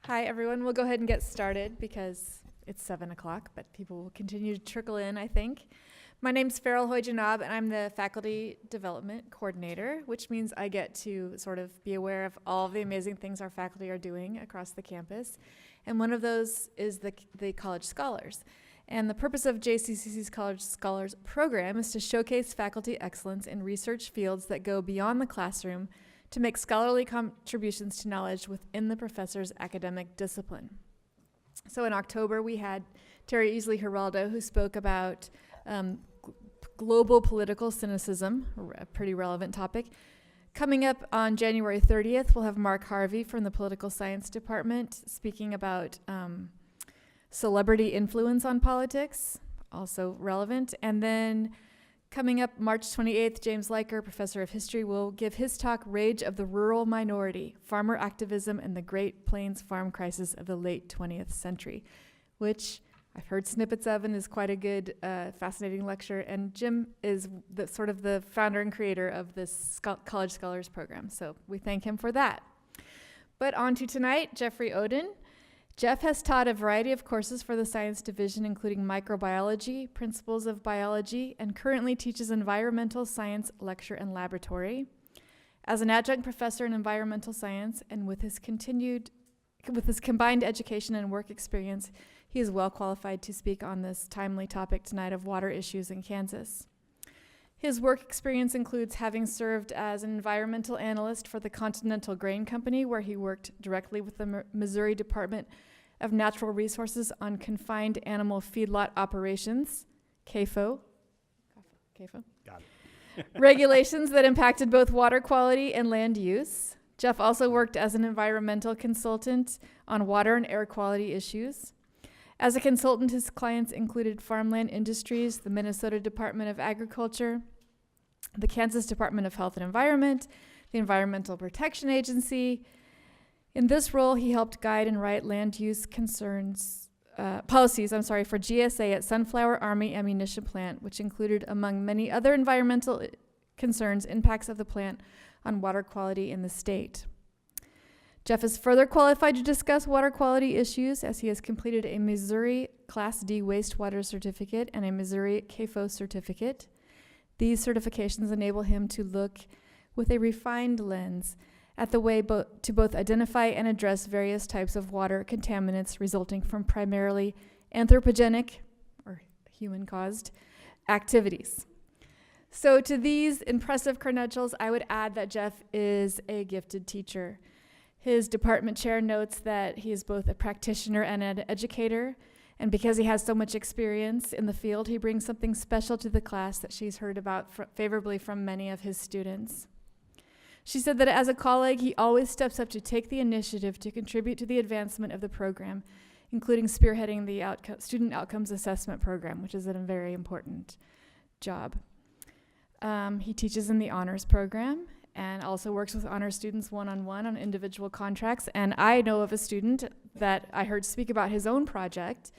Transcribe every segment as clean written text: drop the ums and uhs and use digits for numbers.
Hi, everyone. We'll go ahead and get started because it's 7 o'clock, but people will continue to trickle in, I think. My name's Farrell Hoy-Janab, and I'm the Faculty Development Coordinator, which means I get to sort of be aware of all of the amazing things our faculty are doing across the campus. And one of those is the College Scholars. And the purpose of JCCC's College Scholars program is to showcase faculty excellence in research fields that go beyond the classroom to make scholarly contributions to knowledge within the professor's academic discipline. So in October, we had Terry Easley Geraldo, who spoke about global political cynicism, a pretty relevant topic. Coming up on January 30th, we'll have Mark Harvey from the Political Science Department speaking about celebrity influence on politics, also relevant. And then coming up March 28th, James Leiker, professor of history, will give his talk, Rage of the Rural Minority, Farmer Activism and the Great Plains Farm Crisis of the Late 20th Century, which I've heard snippets of and is quite a good, fascinating lecture. And Jim is sort of the founder and creator of this College Scholars program, so we thank him for that. But on to tonight, Jeffery Oden. Jeff has taught a variety of courses for the science division, including microbiology, principles of biology, and currently teaches environmental science lecture and laboratory. As an adjunct professor in environmental science and with his combined education and work experience, he is well qualified to speak on this timely topic tonight of water issues in Kansas. His work experience includes having served as an environmental analyst for the Continental Grain Company, where he worked directly with the Missouri Department of Natural Resources on confined animal feedlot operations, CAFO. Got it. Regulations that impacted both water quality and land use. Jeff also worked as an environmental consultant on water and air quality issues. As a consultant, his clients included Farmland Industries, the Minnesota Department of Agriculture, the Kansas Department of Health and Environment, the Environmental Protection Agency. In this role, he helped guide and write land use policies for GSA at Sunflower Army Ammunition Plant, which included, among many other environmental concerns, impacts of the plant on water quality in the state. Jeff is further qualified to discuss water quality issues as he has completed a Missouri Class D wastewater certificate and a Missouri CAFO certificate. These certifications enable him to look with a refined lens at the way to both identify and address various types of water contaminants resulting from primarily anthropogenic, or human-caused, activities. So to these impressive credentials, I would add that Jeff is a gifted teacher. His department chair notes that he is both a practitioner and an educator, and because he has so much experience in the field, he brings something special to the class that she's heard about favorably from many of his students. She said that as a colleague, he always steps up to take the initiative to contribute to the advancement of the program, including spearheading the Student Outcomes Assessment Program, which is a very important job. He teaches in the honors program and also works with honor students one-on-one on individual contracts. And I know of a student that I heard speak about his own project.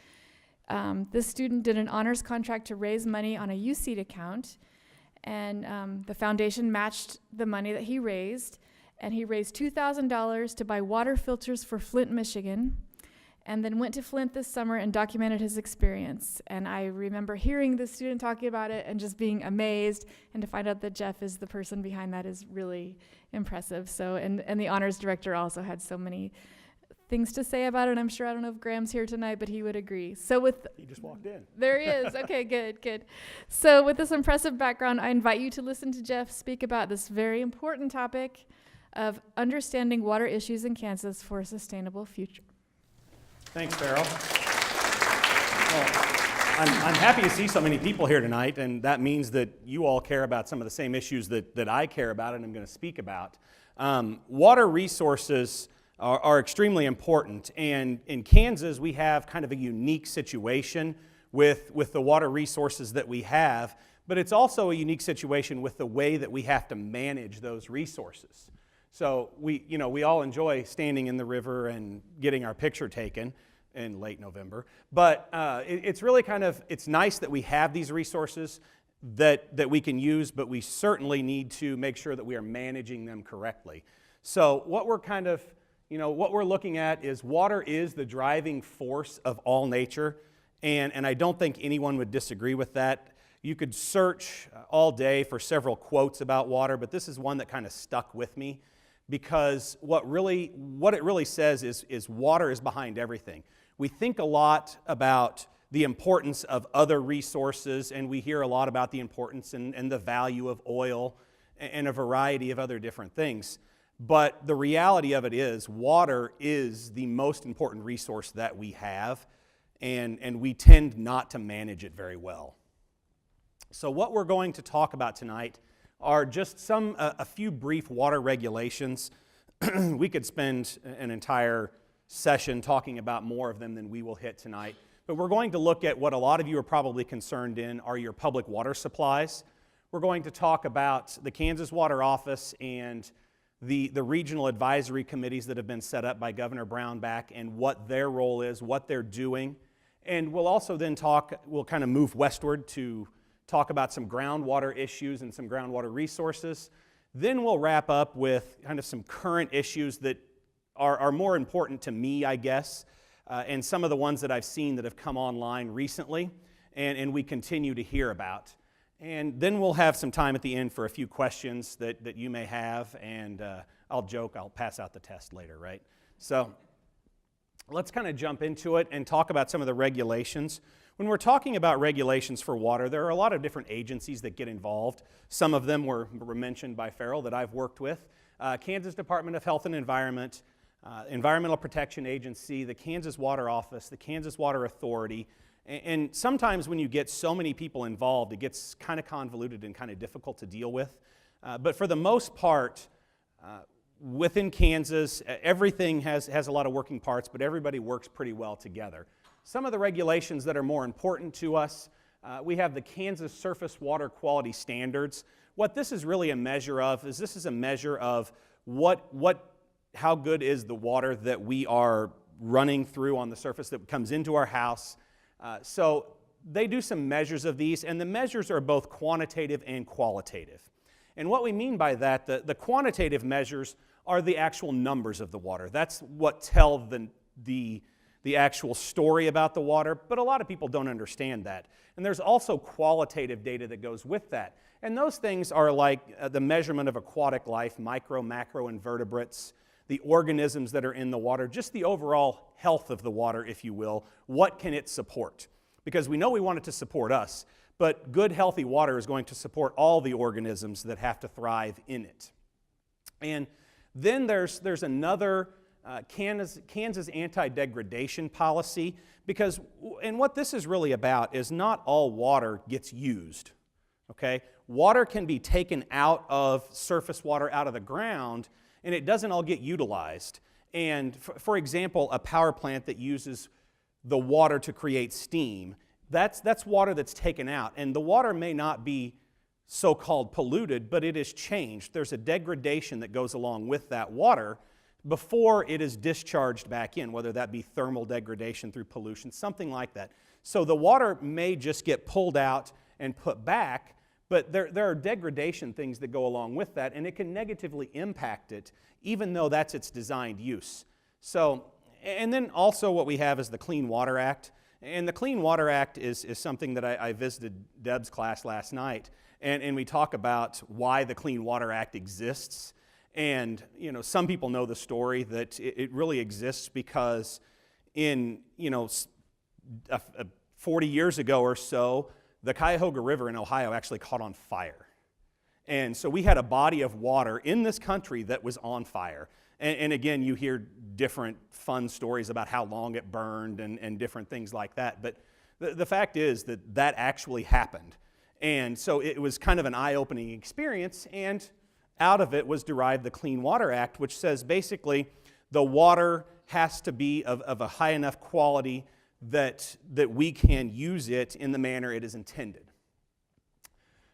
This student did an honors contract to raise money on a USEED account, and the foundation matched the money that he raised, and he raised $2,000 to buy water filters for Flint, Michigan, and then went to Flint this summer and documented his experience. And I remember hearing the student talking about it and just being amazed, and to find out that Jeff is the person behind that is really impressive. So, and the honors director also had so many things to say about it. I'm sure, I don't know if Graham's here tonight, but he would agree. So He just walked in. There he is. Okay, good. So with this impressive background, I invite you to listen to Jeff speak about this very important topic of understanding water issues in Kansas for a sustainable future. Thanks, Farrell. Well, I'm happy to see so many people here tonight, and that means that you all care about some of the same issues that I care about and I'm going to speak about. Water resources are extremely important, and in Kansas we have kind of a unique situation with the water resources that we have, but it's also a unique situation with the way that we have to manage those resources. So we all enjoy standing in the river and getting our picture taken in late November. But it's really it's nice that we have these resources that we can use, but we certainly need to make sure that we are managing them correctly. So what we're what we're looking at is water is the driving force of all nature, and I don't think anyone would disagree with that. You could search all day for several quotes about water, but this is one that kind of stuck with me because what it really says is water is behind everything. We think a lot about the importance of other resources, and we hear a lot about the importance and the value of oil and a variety of other different things. But the reality of it is water is the most important resource that we have, and we tend not to manage it very well. So what we're going to talk about tonight are just a few brief water regulations. We could spend an entire session talking about more of them than we will hit tonight. But we're going to look at what a lot of you are probably concerned in are your public water supplies. We're going to talk about the Kansas Water Office and the regional advisory committees that have been set up by Governor Brownback and what their role is, what they're doing. And we'll also then we'll kind of move westward to talk about some groundwater issues and some groundwater resources. Then we'll wrap up with kind of some current issues that are more important to me, I guess, and some of the ones that I've seen that have come online recently and we continue to hear about. And then we'll have some time at the end for a few questions that you may have, and I'll joke, I'll pass out the test later, right? So let's kind of jump into it and talk about some of the regulations. When we're talking about regulations for water, there are a lot of different agencies that get involved. Some of them were mentioned by Farrell that I've worked with. Kansas Department of Health and Environment, Environmental Protection Agency, the Kansas Water Office, the Kansas Water Authority. And sometimes when you get so many people involved, it gets kind of convoluted and kind of difficult to deal with. But for the most part, within Kansas, everything has a lot of working parts, but everybody works pretty well together. Some of the regulations that are more important to us, we have the Kansas Surface Water Quality Standards. What this is really a measure of is this is a measure of how good is the water that we are running through on the surface that comes into our house. So they do some measures of these, and the measures are both quantitative and qualitative. And what we mean by that, the quantitative measures are the actual numbers of the water. That's what tell the actual story about the water, but a lot of people don't understand that. And there's also qualitative data that goes with that. And those things are like the measurement of aquatic life, micro, macro invertebrates, the organisms that are in the water, just the overall health of the water, if you will. What can it support? Because we know we want it to support us, but good, healthy water is going to support all the organisms that have to thrive in it. And then there's another Kansas anti-degradation policy, and what this is really about is not all water gets used, okay? Water can be taken out of surface water, out of the ground, and it doesn't all get utilized. And for example, a power plant that uses the water to create steam, that's water that's taken out. And the water may not be so-called polluted, but it is changed. There's a degradation that goes along with that water before it is discharged back in, whether that be thermal degradation through pollution, something like that. So the water may just get pulled out and put back, but there are degradation things that go along with that, and it can negatively impact it, even though that's its designed use. So, and then also what we have is the Clean Water Act. And the Clean Water Act is something that I visited Deb's class last night, and we talk about why the Clean Water Act exists. And, some people know the story that it really exists because in, 40 years ago or so, the Cuyahoga River in Ohio actually caught on fire. And so we had a body of water in this country that was on fire. And again, you hear different fun stories about how long it burned and different things like that. But the fact is that actually happened. And so it was kind of an eye-opening experience, and out of it was derived the Clean Water Act, which says basically the water has to be of a high enough quality that we can use it in the manner it is intended.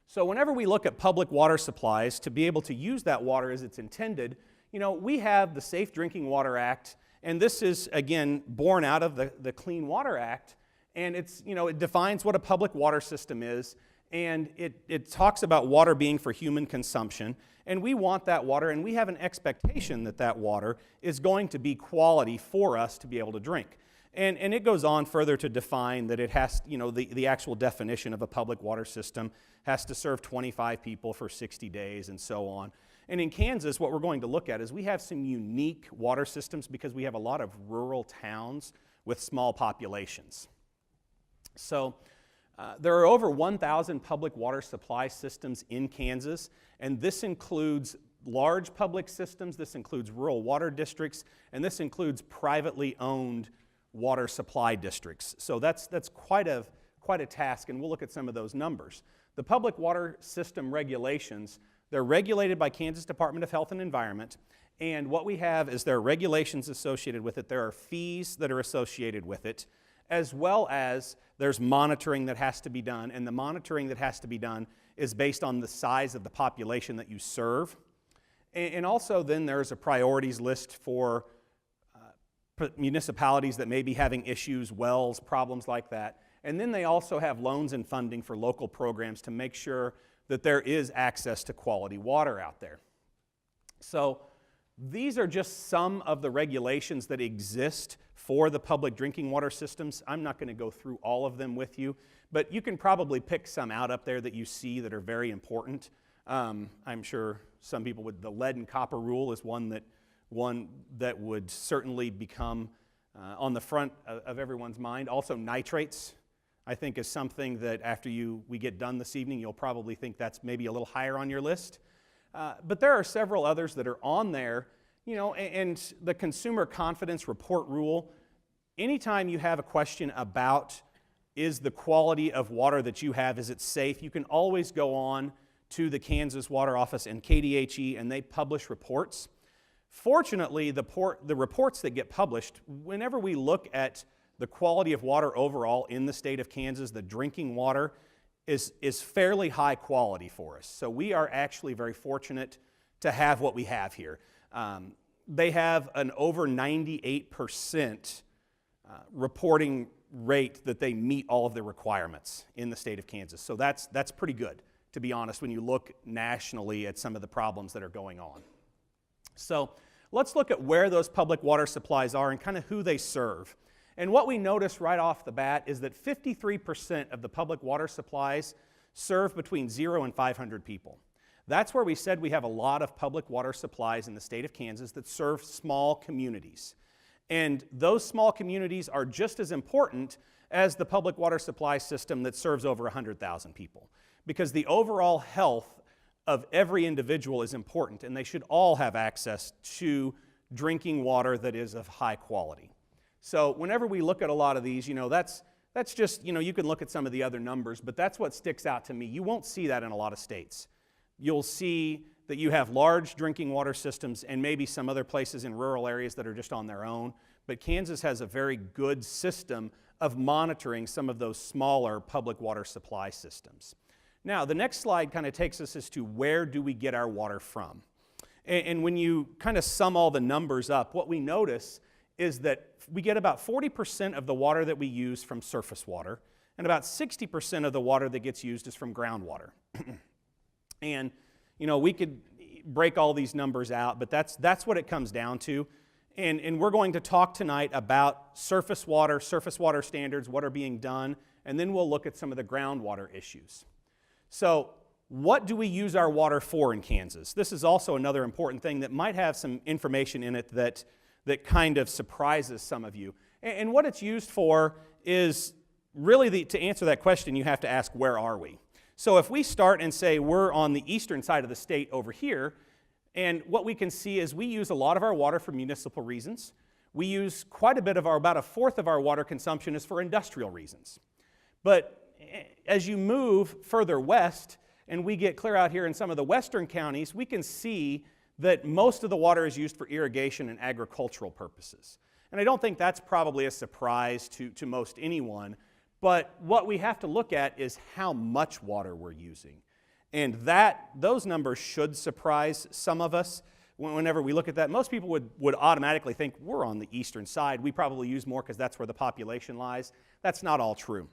So whenever we look at public water supplies, to be able to use that water as it's intended, we have the Safe Drinking Water Act, and this is, again, born out of the Clean Water Act, and it defines what a public water system is, and it talks about water being for human consumption, And we want that water, and we have an expectation that that water is going to be quality for us to be able to drink. And it goes on further to define that it has, the actual definition of a public water system has to serve 25 people for 60 days and so on. And in Kansas, what we're going to look at is we have some unique water systems because we have a lot of rural towns with small populations. So there are over 1,000 public water supply systems in Kansas, and this includes large public systems, this includes rural water districts, and this includes privately owned water supply districts. So that's quite a task, and we'll look at some of those numbers. The public water system regulations, they're regulated by Kansas Department of Health and Environment, and what we have is there are regulations associated with it, there are fees that are associated with it, as well as there's monitoring that has to be done, and the monitoring that has to be done is based on the size of the population that you serve. And also then there's a priorities list for municipalities that may be having issues, wells, problems like that. And then they also have loans and funding for local programs to make sure that there is access to quality water out there. So these are just some of the regulations that exist for the public drinking water systems. I'm not going to go through all of them with you, but you can probably pick some out up there that you see that are very important. I'm sure some people would, the lead and copper rule is one that would certainly become on the front of everyone's mind. Also nitrates, I think, is something that after we get done this evening, you'll probably think that's maybe a little higher on your list. But there are several others that are on there, and the Consumer Confidence Report rule, anytime you have a question about is the quality of water that you have, is it safe, you can always go on to the Kansas Water Office and KDHE, and they publish reports. Fortunately, the reports that get published, whenever we look at the quality of water overall in the state of Kansas, the drinking water is fairly high quality for us. So we are actually very fortunate to have what we have here. They have an over 98% reporting rate that they meet all of the requirements in the state of Kansas. So that's pretty good, to be honest, when you look nationally at some of the problems that are going on. So let's look at where those public water supplies are and kind of who they serve. And what we notice right off the bat is that 53% of the public water supplies serve between 0 and 500 people. That's where we said we have a lot of public water supplies in the state of Kansas that serve small communities. And those small communities are just as important as the public water supply system that serves over 100,000 people, because the overall health of every individual is important, and they should all have access to drinking water that is of high quality. So whenever we look at a lot of these, that's just, you can look at some of the other numbers, but that's what sticks out to me. You won't see that in a lot of states. You'll see that you have large drinking water systems and maybe some other places in rural areas that are just on their own, but Kansas has a very good system of monitoring some of those smaller public water supply systems. Now, the next slide kind of takes us as to where do we get our water from. And when you kind of sum all the numbers up, what we notice is that we get about 40% of the water that we use from surface water, and about 60% of the water that gets used is from groundwater. And, we could break all these numbers out, but that's what it comes down to. And we're going to talk tonight about surface water standards, what are being done, and then we'll look at some of the groundwater issues. So what do we use our water for in Kansas? This is also another important thing that might have some information in it that kind of surprises some of you. And what it's used for is really to answer that question, you have to ask, where are we? So if we start and say we're on the eastern side of the state over here, and what we can see is we use a lot of our water for municipal reasons. We use quite a bit of about a fourth of our water consumption is for industrial reasons. But as you move further west, and we get clear out here in some of the western counties, we can see that most of the water is used for irrigation and agricultural purposes. And I don't think that's probably a surprise to most anyone, but what we have to look at is how much water we're using. And those numbers should surprise some of us. Whenever we look at that, most people would automatically think we're on the eastern side. We probably use more because that's where the population lies. That's not all true.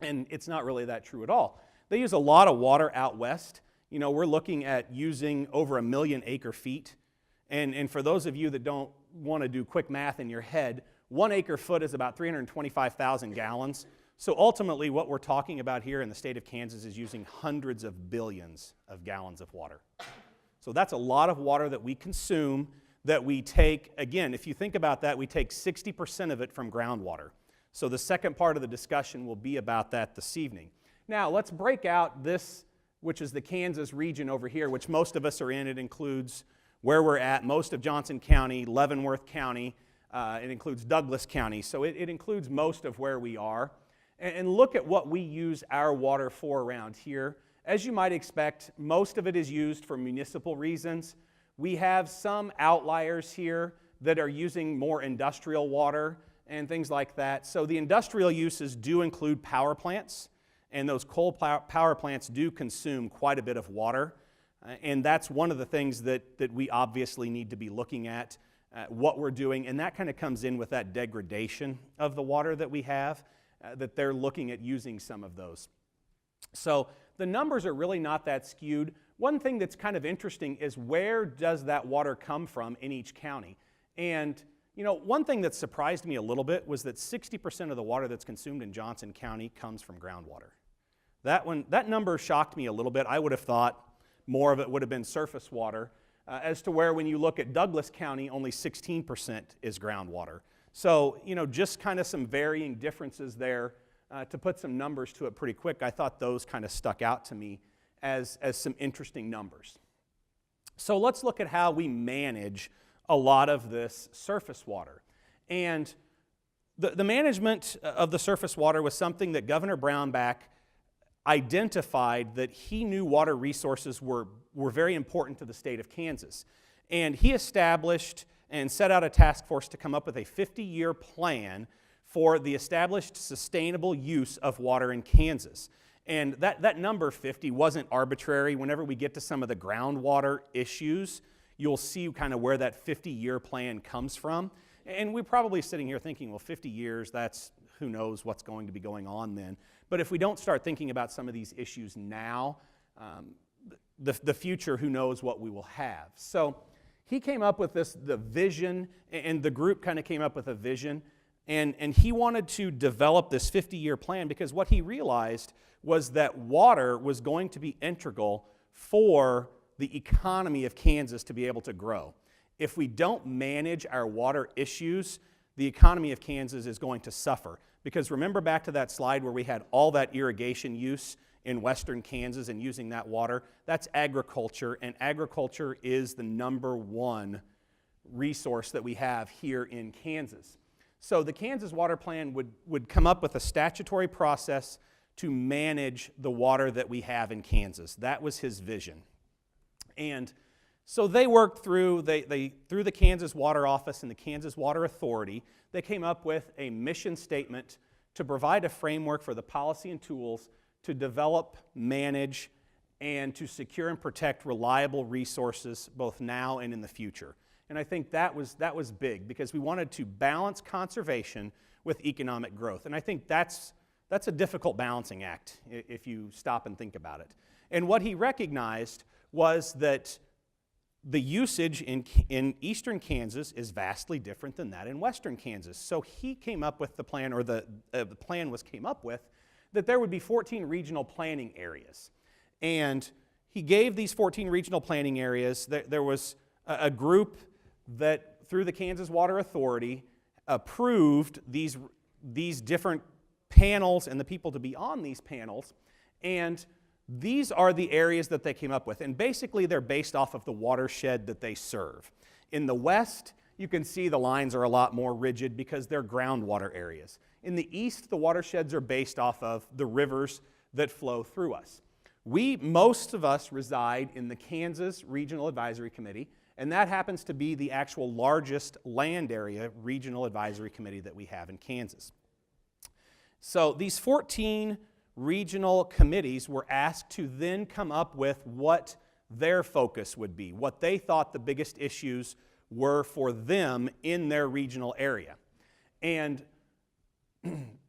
And it's not really that true at all. They use a lot of water out west. you know, we're looking at using over 1 million acre feet. And for those of you that don't want to do quick math in your head, 1 acre foot is about 325,000 gallons. So ultimately what we're talking about here in the state of Kansas is using hundreds of billions of gallons of water. So that's a lot of water that we consume, that we take, again, if you think about that, we take 60% of it from groundwater. So the second part of the discussion will be about that this evening. Now let's break out this, which is the Kansas region over here, which most of us are in. It includes where we're at, most of Johnson County, Leavenworth County, it includes Douglas County. So it includes most of where we are. And look at what we use our water for around here. As you might expect, most of it is used for municipal reasons. We have some outliers here that are using more industrial water and things like that. So the industrial uses do include power plants, and those coal power plants do consume quite a bit of water. And that's one of the things that we obviously need to be looking at, what we're doing, and that kind of comes in with that degradation of the water that we have, that they're looking at using some of those. So the numbers are really not that skewed. One thing that's kind of interesting is where does that water come from in each county? And you know, one thing that surprised me a little bit was that 60% of the water that's consumed in Johnson County comes from groundwater. That number shocked me a little bit. I would have thought more of it would have been surface water, as to where when you look at Douglas County, only 16% is groundwater. So, you know, just kind of some varying differences there. To put some numbers to it pretty quick, I thought those kind of stuck out to me as some interesting numbers. So let's look at how we manage a lot of this surface water. And the management of the surface water was something that Governor Brownback identified that he knew water resources were very important to the state of Kansas. And he established and set out a task force to come up with a 50-year plan for the established sustainable use of water in Kansas. And that number 50 wasn't arbitrary. Whenever we get to some of the groundwater issues, you'll see kind of where that 50-year plan comes from. And we're probably sitting here thinking, well, 50 years, that's who knows what's going to be going on then. But if we don't start thinking about some of these issues now, the future, who knows what we will have. So he came up with the vision, and the group kind of came up with a vision. And he wanted to develop this 50-year plan because what he realized was that water was going to be integral for the economy of Kansas to be able to grow. If we don't manage our water issues, the economy of Kansas is going to suffer. Because remember back to that slide where we had all that irrigation use in western Kansas and using that water? That's agriculture, and agriculture is the #1 resource that we have here in Kansas. So the Kansas Water Plan would come up with a statutory process to manage the water that we have in Kansas. That was his vision. And so they worked through the Kansas Water Office and the Kansas Water Authority. They came up with a mission statement to provide a framework for the policy and tools to develop, manage, and to secure and protect reliable resources both now and in the future. And I think that was big because we wanted to balance conservation with economic growth. And I think that's a difficult balancing act if you stop and think about it. And what he recognized was that the usage in eastern Kansas is vastly different than that in western Kansas. So he came up with the plan, or the plan came up with, that there would be 14 regional planning areas. And he gave these 14 regional planning areas, there was a group that through the Kansas Water Authority approved these different panels and the people to be on these panels, and these are the areas that they came up with. And basically they're based off of the watershed that they serve. In the west, you can see the lines are a lot more rigid because they're groundwater areas. In the east, the watersheds are based off of the rivers that flow through us. Most of us reside in the Kansas Regional Advisory Committee, and that happens to be the actual largest land area regional advisory committee that we have in Kansas. So these 14 regional committees were asked to then come up with what their focus would be, what they thought the biggest issues were for them in their regional area. And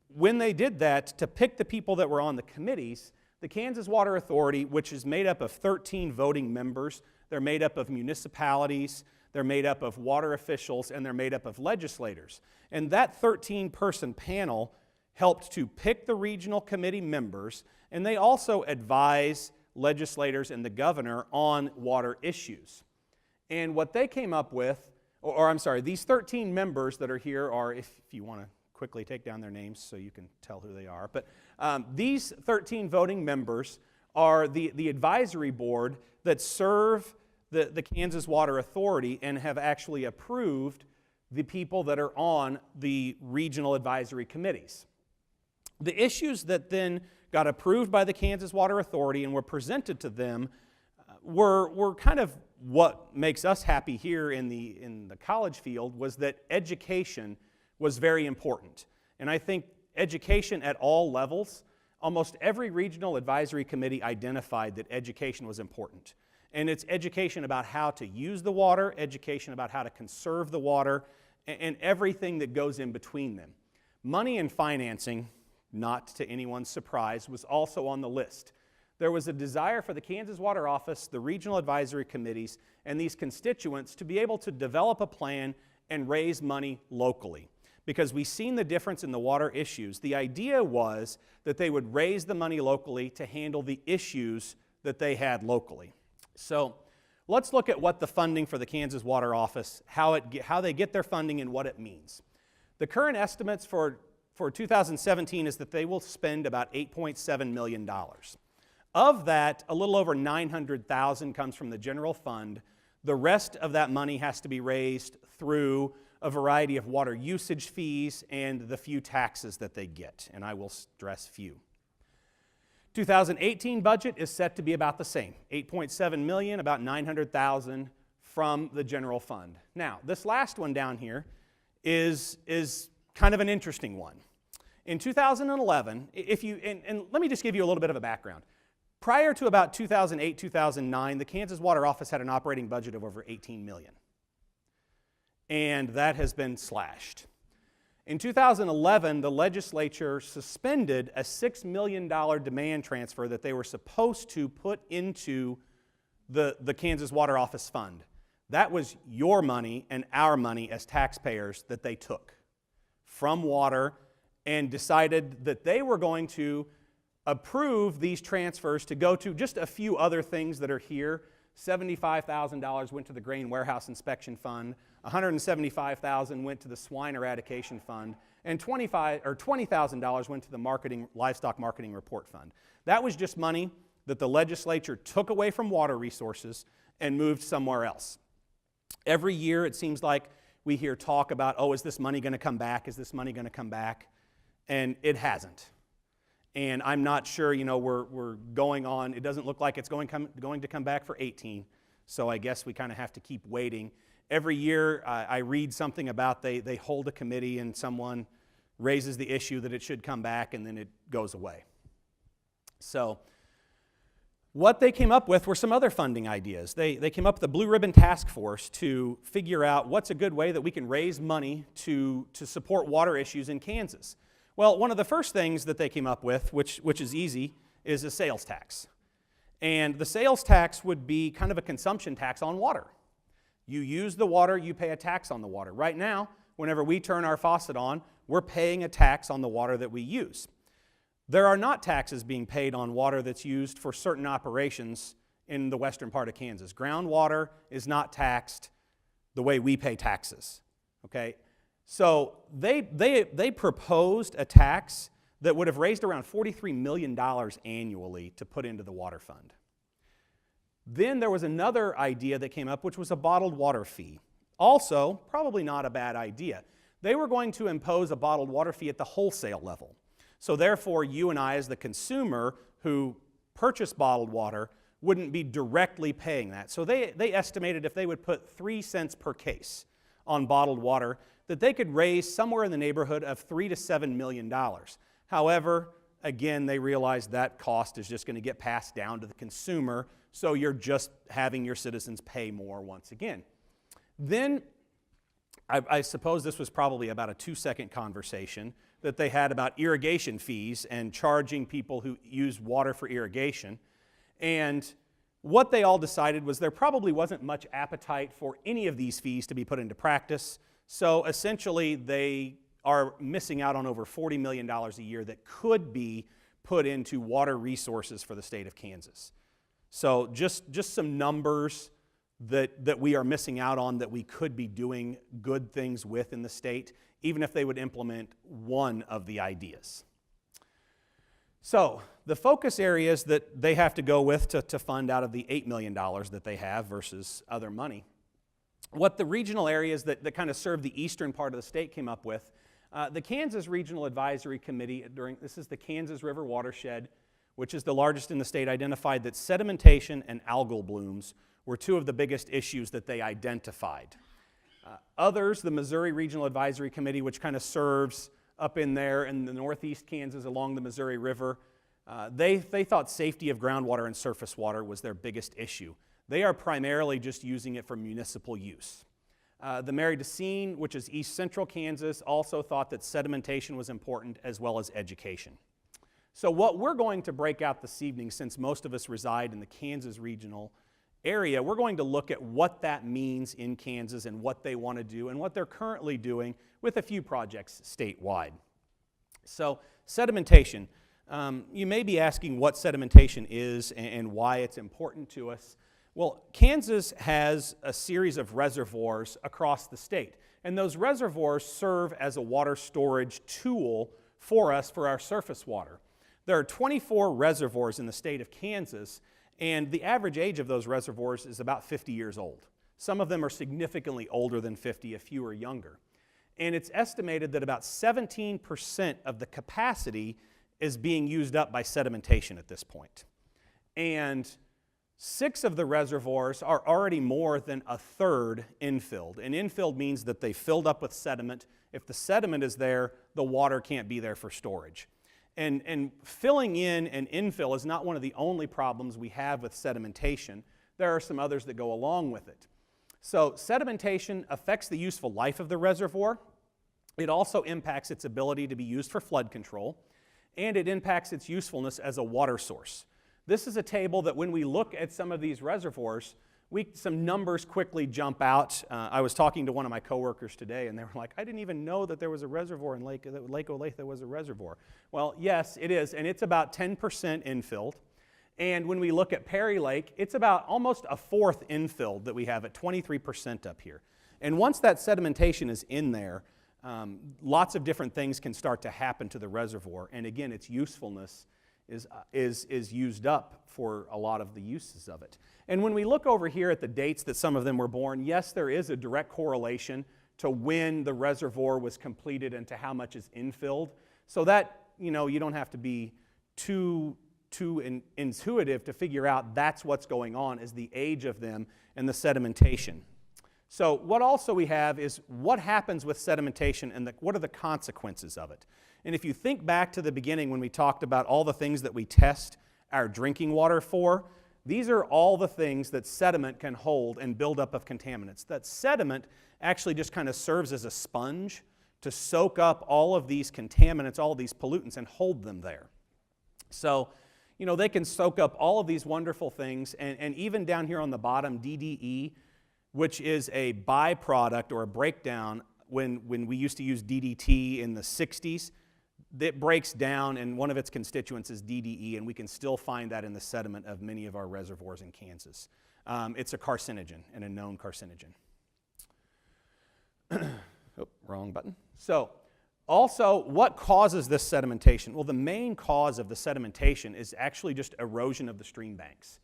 when they did that, to pick the people that were on the committees, The Kansas Water Authority, which is made up of 13 voting members, they're made up of municipalities, they're made up of water officials, and they're made up of legislators. And that 13-person panel helped to pick the regional committee members, and they also advise legislators and the governor on water issues. And what they came up with, these 13 members that are here are, if you want to quickly take down their names so you can tell who they are, but these 13 voting members are the advisory board that serve the Kansas Water Authority and have actually approved the people that are on the regional advisory committees. The issues that then got approved by the Kansas Water Authority and were presented to them were kind of what makes us happy here in the college field, was that education was very important. And I think education at all levels, almost every regional advisory committee identified that education was important. And it's education about how to use the water, education about how to conserve the water, and everything that goes in between them. Money and financing, not to anyone's surprise, was also on the list. There was a desire for the Kansas Water Office, the regional advisory committees, and these constituents to be able to develop a plan and raise money locally. Because we've seen the difference in the water issues. The idea was that they would raise the money locally to handle the issues that they had locally. So let's look at what the funding for the Kansas Water Office, how they get their funding and what it means. The current estimates for 2017 is that they will spend about $8.7 million. Of that, a little over $900,000 comes from the general fund. The rest of that money has to be raised through a variety of water usage fees and the few taxes that they get, and I will stress few. 2018 budget is set to be about the same, $8.7 million, about $900,000 from the general fund. Now, this last one down here is kind of an interesting one. In 2011, and let me just give you a little bit of a background. Prior to about 2008, 2009, the Kansas Water Office had an operating budget of over $18 million. And that has been slashed. In 2011, the legislature suspended a $6 million demand transfer that they were supposed to put into the Kansas Water Office fund. That was your money and our money as taxpayers that they took from water and decided that they were going to approve these transfers to go to just a few other things that are here. $75,000 went to the Grain Warehouse Inspection Fund, $175,000 went to the Swine Eradication Fund, and $20,000 went to the Livestock Marketing Report Fund. That was just money that the legislature took away from water resources and moved somewhere else. Every year it seems like we hear talk about, oh, is this money going to come back? Is this money going to come back? And it hasn't. And I'm not sure, we're going on. It doesn't look like it's going to come back for 18. So I guess we kind of have to keep waiting. Every year I read something about they hold a committee and someone raises the issue that it should come back and then it goes away. So what they came up with were some other funding ideas. They came up with a Blue Ribbon Task Force to figure out what's a good way that we can raise money to support water issues in Kansas. Well, one of the first things that they came up with, which is easy, is a sales tax. And the sales tax would be kind of a consumption tax on water. You use the water, you pay a tax on the water. Right now, whenever we turn our faucet on, we're paying a tax on the water that we use. There are not taxes being paid on water that's used for certain operations in the western part of Kansas. Groundwater is not taxed the way we pay taxes, okay? So they proposed a tax that would have raised around $43 million annually to put into the water fund. Then there was another idea that came up, which was a bottled water fee. Also, probably not a bad idea. They were going to impose a bottled water fee at the wholesale level. So therefore, you and I as the consumer who purchase bottled water wouldn't be directly paying that. So they estimated if they would put 3 cents per case on bottled water, that they could raise somewhere in the neighborhood of $3 to $7 million. However, again, they realized that cost is just going to get passed down to the consumer, so you're just having your citizens pay more once again. Then, I suppose this was probably about a 2-second conversation, that they had about irrigation fees and charging people who use water for irrigation. And what they all decided was there probably wasn't much appetite for any of these fees to be put into practice. So essentially, they are missing out on over $40 million a year that could be put into water resources for the state of Kansas. So just some numbers that we are missing out on that we could be doing good things with in the state, even if they would implement one of the ideas. So the focus areas that they have to go with to fund out of the $8 million that they have versus other money. What the regional areas that kind of serve the eastern part of the state came up with, the Kansas Regional Advisory Committee, this is the Kansas River Watershed, which is the largest in the state, identified that sedimentation and algal blooms were two of the biggest issues that they identified. Others, the Missouri Regional Advisory Committee, which kind of serves up in there in the northeast Kansas along the Missouri River, they thought safety of groundwater and surface water was their biggest issue. They are primarily just using it for municipal use. The Mary-Decine, which is east central Kansas, also thought that sedimentation was important as well as education. So what we're going to break out this evening, since most of us reside in the Kansas regional area, we're going to look at what that means in Kansas and what they want to do and what they're currently doing with a few projects statewide. So sedimentation. You may be asking what sedimentation is and why it's important to us. Well, Kansas has a series of reservoirs across the state, and those reservoirs serve as a water storage tool for us for our surface water. There are 24 reservoirs in the state of Kansas, and the average age of those reservoirs is about 50 years old. Some of them are significantly older than 50, a few are younger. And it's estimated that about 17% of the capacity is being used up by sedimentation at this point. And 6 of the reservoirs are already more than a third infilled. And infilled means that they filled up with sediment. If the sediment is there, the water can't be there for storage. And filling in and infill is not one of the only problems we have with sedimentation. There are some others that go along with it. So sedimentation affects the useful life of the reservoir. It also impacts its ability to be used for flood control, and it impacts its usefulness as a water source. This is a table that when we look at some of these reservoirs, some numbers quickly jump out. I was talking to one of my coworkers today, and they were like, I didn't even know that there was a reservoir in Lake Olathe. There was a reservoir. Well, yes, it is, and it's about 10% infilled. And when we look at Perry Lake, it's about almost a fourth infilled that we have at 23% up here. And once that sedimentation is in there, lots of different things can start to happen to the reservoir. And again, its usefulness is used up for a lot of the uses of it. And when we look over here at the dates that some of them were born, yes, there is a direct correlation to when the reservoir was completed and to how much is infilled. So that, you don't have to be too intuitive to figure out that's what's going on, is the age of them and the sedimentation. So what also we have is what happens with sedimentation and what are the consequences of it. And if you think back to the beginning when we talked about all the things that we test our drinking water for, these are all the things that sediment can hold and build up of contaminants. That sediment actually just kind of serves as a sponge to soak up all of these contaminants, all of these pollutants, and hold them there. So, they can soak up all of these wonderful things, and even down here on the bottom, DDE, which is a byproduct or a breakdown when we used to use DDT in the 60s, that breaks down, and one of its constituents is DDE, and we can still find that in the sediment of many of our reservoirs in Kansas. It's a carcinogen and a known carcinogen. Oh, wrong button. So, also, what causes this sedimentation? Well, the main cause of the sedimentation is actually just erosion of the stream banks.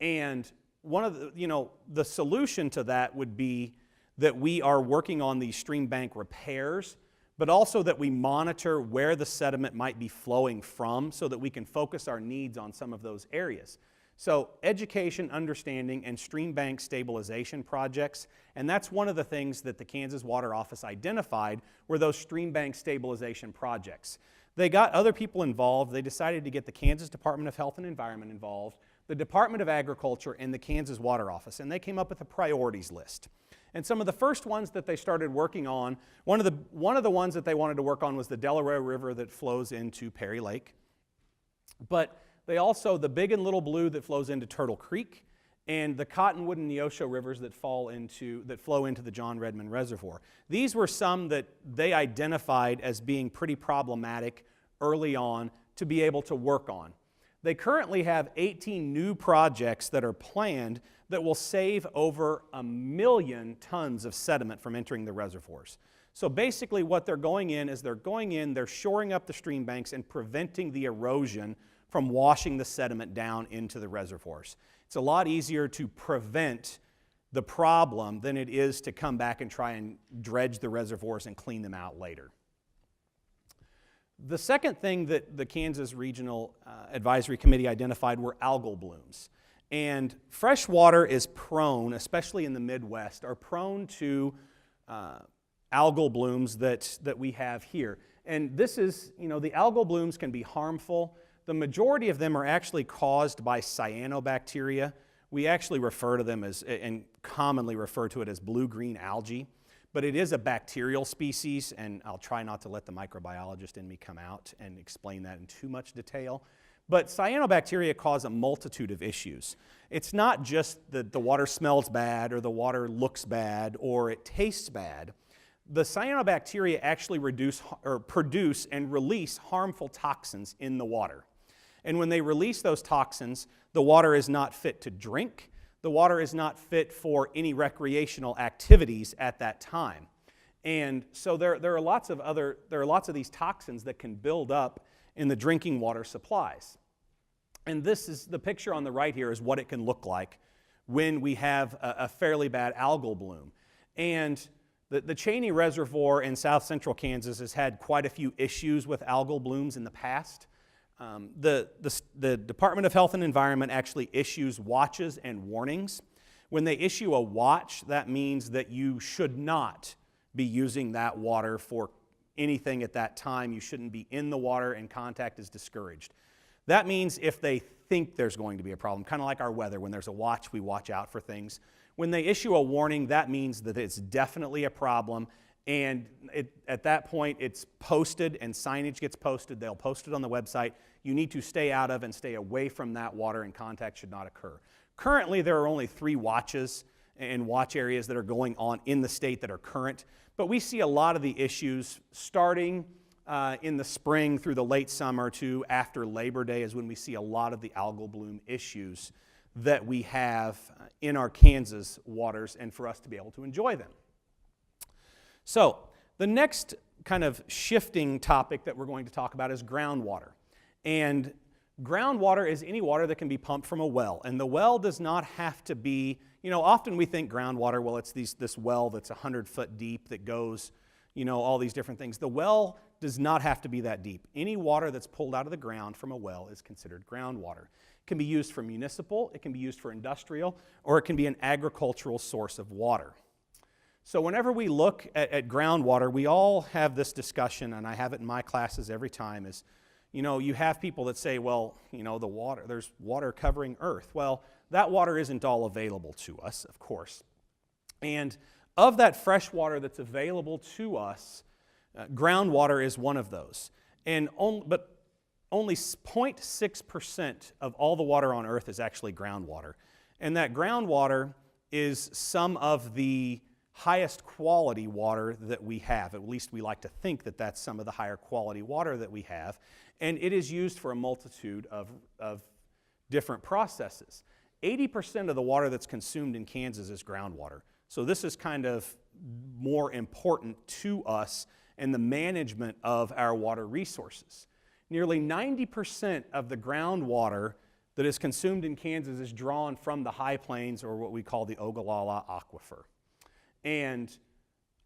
And one of the solution to that would be that we are working on these stream bank repairs, but also that we monitor where the sediment might be flowing from so that we can focus our needs on some of those areas. So education, understanding, and stream bank stabilization projects, and that's one of the things that the Kansas Water Office identified were those stream bank stabilization projects. They got other people involved. They decided to get the Kansas Department of Health and Environment involved, the Department of Agriculture, and the Kansas Water Office, and they came up with a priorities list. And some of the first ones that they started working on, one of the ones that they wanted to work on was the Delaware River that flows into Perry Lake. But they also, the Big and Little Blue that flows into Turtle Creek, and the Cottonwood and Neosho rivers that flow into the John Redmond Reservoir. These were some that they identified as being pretty problematic early on to be able to work on. They currently have 18 new projects that are planned that will save over 1 million tons of sediment from entering the reservoirs. So basically what they're going in is they're shoring up the stream banks and preventing the erosion from washing the sediment down into the reservoirs. It's a lot easier to prevent the problem than it is to come back and try and dredge the reservoirs and clean them out later. The second thing that the Kansas Regional Advisory Committee identified were algal blooms. And fresh water is prone, especially in the Midwest, are prone to algal blooms that we have here. And this is, the algal blooms can be harmful. The majority of them are actually caused by cyanobacteria. We actually refer to them as, and commonly refer to it as blue-green algae. But it is a bacterial species, and I'll try not to let the microbiologist in me come out and explain that in too much detail. But cyanobacteria cause a multitude of issues. It's not just that the water smells bad or the water looks bad or it tastes bad. The cyanobacteria actually produce and release harmful toxins in the water. And when they release those toxins, the water is not fit to drink. The water is not fit for any recreational activities at that time. And so there are lots of these toxins that can build up in the drinking water supplies. And this is the picture on the right here is what it can look like when we have a fairly bad algal bloom. And the Cheney Reservoir in south central Kansas has had quite a few issues with algal blooms in the past. The Department of Health and Environment actually issues watches and warnings. When they issue a watch, that means that you should not be using that water for anything at that time. You shouldn't be in the water, and contact is discouraged. That means if they think there's going to be a problem, kind of like our weather, when there's a watch, we watch out for things. When they issue a warning, that means that it's definitely a problem. And at that point, it's posted and signage gets posted. They'll post it on the website. You need to stay out of and stay away from that water, and contact should not occur. Currently, there are only 3 watches and watch areas that are going on in the state that are current. But we see a lot of the issues starting in the spring through the late summer to after Labor Day is when we see a lot of the algal bloom issues that we have in our Kansas waters, and for us to be able to enjoy them. So the next kind of shifting topic that we're going to talk about is groundwater. And groundwater is any water that can be pumped from a well. And the well does not have to be, often we think groundwater, well, it's this well that's 100 foot deep that goes, all these different things. The well does not have to be that deep. Any water that's pulled out of the ground from a well is considered groundwater. It can be used for municipal, it can be used for industrial, or it can be an agricultural source of water. So whenever we look at groundwater, we all have this discussion, and I have it in my classes every time, is, you have people that say, well, the water, there's water covering earth. Well, that water isn't all available to us, of course. And of that fresh water that's available to us, groundwater is one of those. But only 0.6% of all the water on earth is actually groundwater. And that groundwater is some of the highest quality water that we have. At least we like to think that that's some of the higher quality water that we have. And it is used for a multitude of different processes. 80% of the water that's consumed in Kansas is groundwater. So this is kind of more important to us in the management of our water resources. Nearly 90% of the groundwater that is consumed in Kansas is drawn from the high plains, or what we call the Ogallala Aquifer. And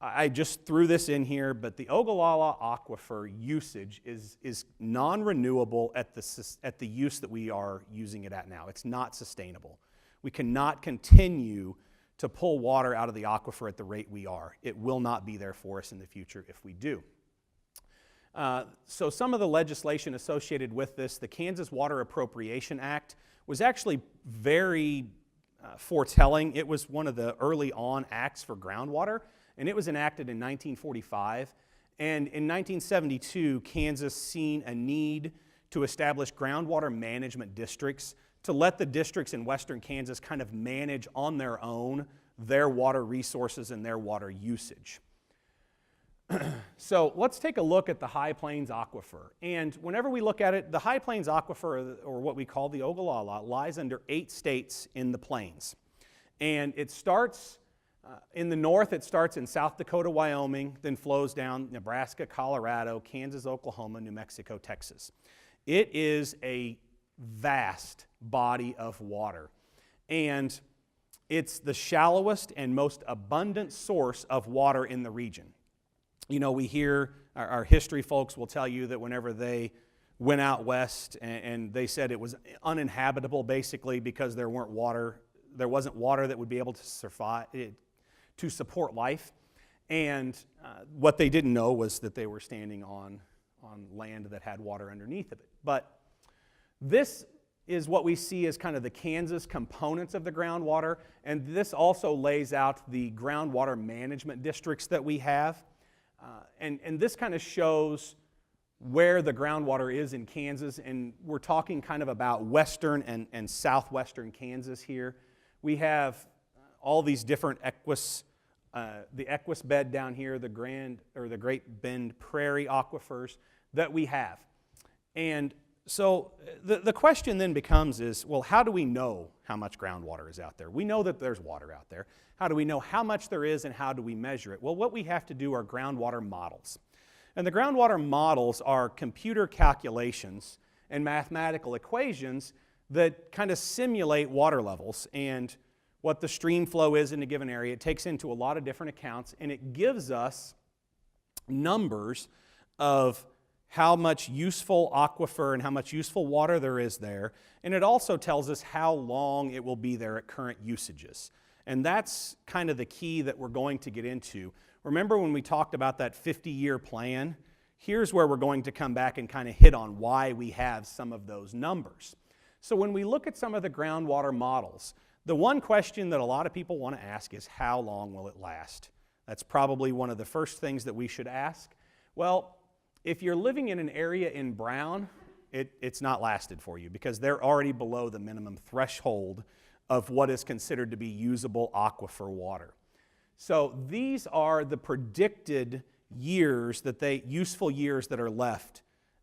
I just threw this in here, but the Ogallala Aquifer usage is non-renewable at the use that we are using it at now. It's not sustainable. We cannot continue to pull water out of the aquifer at the rate we are. It will not be there for us in the future if we do. So some of the legislation associated with this, the Kansas Water Appropriation Act, was actually very foretelling. It was one of the early on acts for groundwater, and it was enacted in 1945. And in 1972, Kansas seen a need to establish groundwater management districts to let the districts in western Kansas kind of manage on their own their water resources and their water usage. So let's take a look at the High Plains Aquifer. And whenever we look at it, the High Plains Aquifer, or what we call the Ogallala, lies under 8 states in the plains. And it starts in the north, it starts in South Dakota, Wyoming, then flows down Nebraska, Colorado, Kansas, Oklahoma, New Mexico, Texas. It is a vast body of water. And it's the shallowest and most abundant source of water in the region. You know, we hear, our history folks will tell you that whenever they went out west and they said it was uninhabitable basically because there wasn't water that would be able to survive, to support life. And what they didn't know was that they were standing on land that had water underneath of it. But this is what we see as kind of the Kansas components of the groundwater, and this also lays out the groundwater management districts that we have. And this kind of shows where the groundwater is in Kansas, and we're talking kind of about western and southwestern Kansas here. We have all these different the Equus bed down here, the Great Bend Prairie aquifers that we have. And so the question then becomes is, well, how do we know how much groundwater is out there? We know that there's water out there. How do we know how much there is and how do we measure it? Well, what we have to do are groundwater models. And the groundwater models are computer calculations and mathematical equations that kind of simulate water levels and what the stream flow is in a given area. It takes into a lot of different accounts, and it gives us numbers of how much useful aquifer and how much useful water there is there. And it also tells us how long it will be there at current usages. And that's kind of the key that we're going to get into. Remember when we talked about that 50-year plan? Here's where we're going to come back and kind of hit on why we have some of those numbers. So when we look at some of the groundwater models, the one question that a lot of people want to ask is, how long will it last? That's probably one of the first things that we should ask. Well, if you're living in an area in brown, it's not lasted for you because they're already below the minimum threshold of what is considered to be usable aquifer water. So these are the predicted years useful years that are left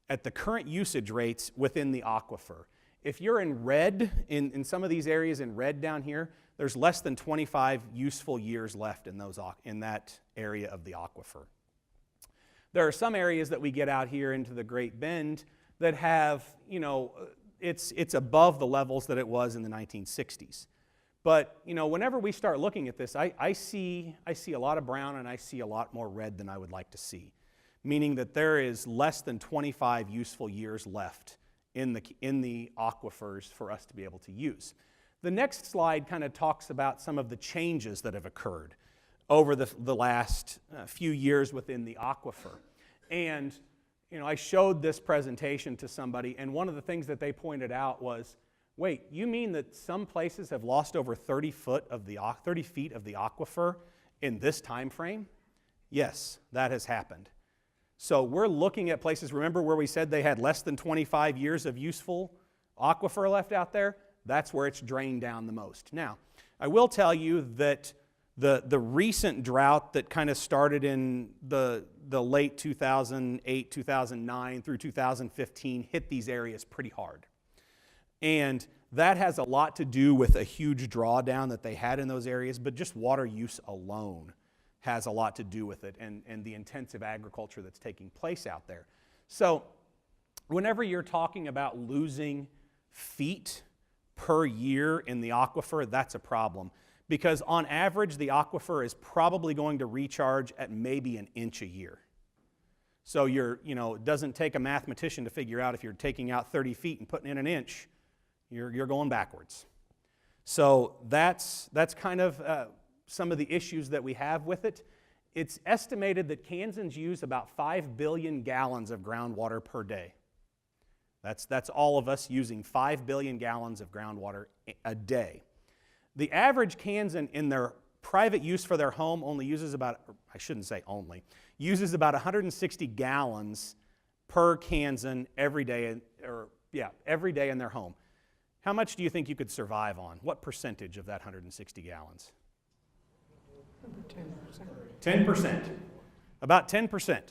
at the current usage rates within the aquifer. If you're in red, in some of these areas in red down here, there's less than 25 useful years left in that area of the aquifer. There are some areas that we get out here into the Great Bend that have, it's above the levels that it was in the 1960s. But, whenever we start looking at this, I see a lot of brown and I see a lot more red than I would like to see, meaning that there is less than 25 useful years left in the aquifers for us to be able to use. The next slide kind of talks about some of the changes that have occurred over the last few years within the aquifer. And I showed this presentation to somebody, and one of the things that they pointed out was, wait, you mean that some places have lost over 30 feet of the aquifer in this time frame? Yes, that has happened. So we're looking at places, remember where we said they had less than 25 years of useful aquifer left out there? That's where it's drained down the most. Now, I will tell you that the recent drought that kind of started in the late 2008, 2009 through 2015 hit these areas pretty hard. And that has a lot to do with a huge drawdown that they had in those areas, but just water use alone has a lot to do with it and the intensive agriculture that's taking place out there. So whenever you're talking about losing feet per year in the aquifer, that's a problem. Because on average, the aquifer is probably going to recharge at maybe an inch a year. So it doesn't take a mathematician to figure out if you're taking out 30 feet and putting in an inch, you're going backwards. So that's kind of some of the issues that we have with it. It's estimated that Kansans use about 5 billion gallons of groundwater per day. That's all of us using 5 billion gallons of groundwater a day. The average Kansan in their private use for their home only uses about, I shouldn't say only, uses about 160 gallons per Kansan every day, every day in their home. How much do you think you could survive on? What percentage of that 160 gallons? 10%. 10%. About 10%.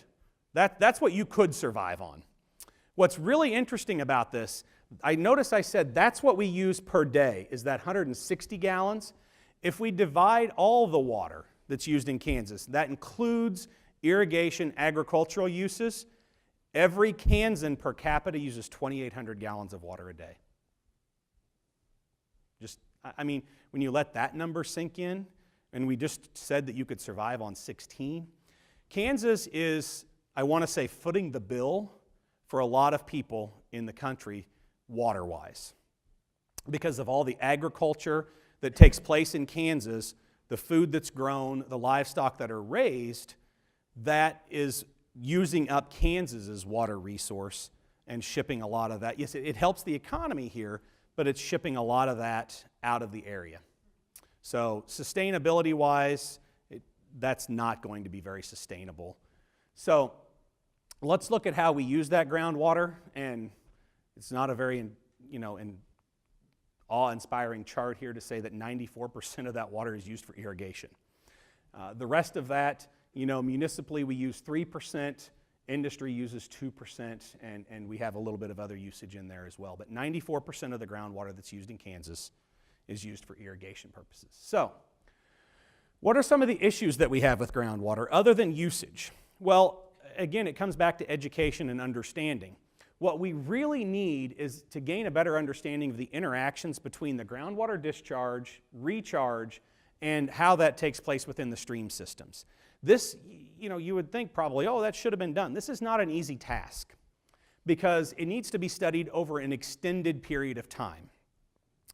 That's what you could survive on. What's really interesting about this, I notice I said that's what we use per day, is that 160 gallons. If we divide all the water that's used in Kansas, that includes irrigation, agricultural uses, every Kansan per capita uses 2,800 gallons of water a day. I mean, when you let that number sink in, and we just said that you could survive on 16, Kansas is, I want to say, footing the bill for a lot of people in the country water-wise. Because of all the agriculture that takes place in Kansas, the food that's grown, the livestock that are raised, that is using up Kansas's water resource and shipping a lot of that. Yes, it helps the economy here, but it's shipping a lot of that out of the area. So sustainability-wise, that's not going to be very sustainable. So let's look at how we use that groundwater, and it's not a very, awe-inspiring chart here to say that 94% of that water is used for irrigation. The rest of that, municipally we use 3%, industry uses 2%, and we have a little bit of other usage in there as well. But 94% of the groundwater that's used in Kansas is used for irrigation purposes. So, what are some of the issues that we have with groundwater other than usage? Well, again, it comes back to education and understanding. What we really need is to gain a better understanding of the interactions between the groundwater discharge, recharge, and how that takes place within the stream systems. This, you would think probably, oh, that should have been done. This is not an easy task because it needs to be studied over an extended period of time.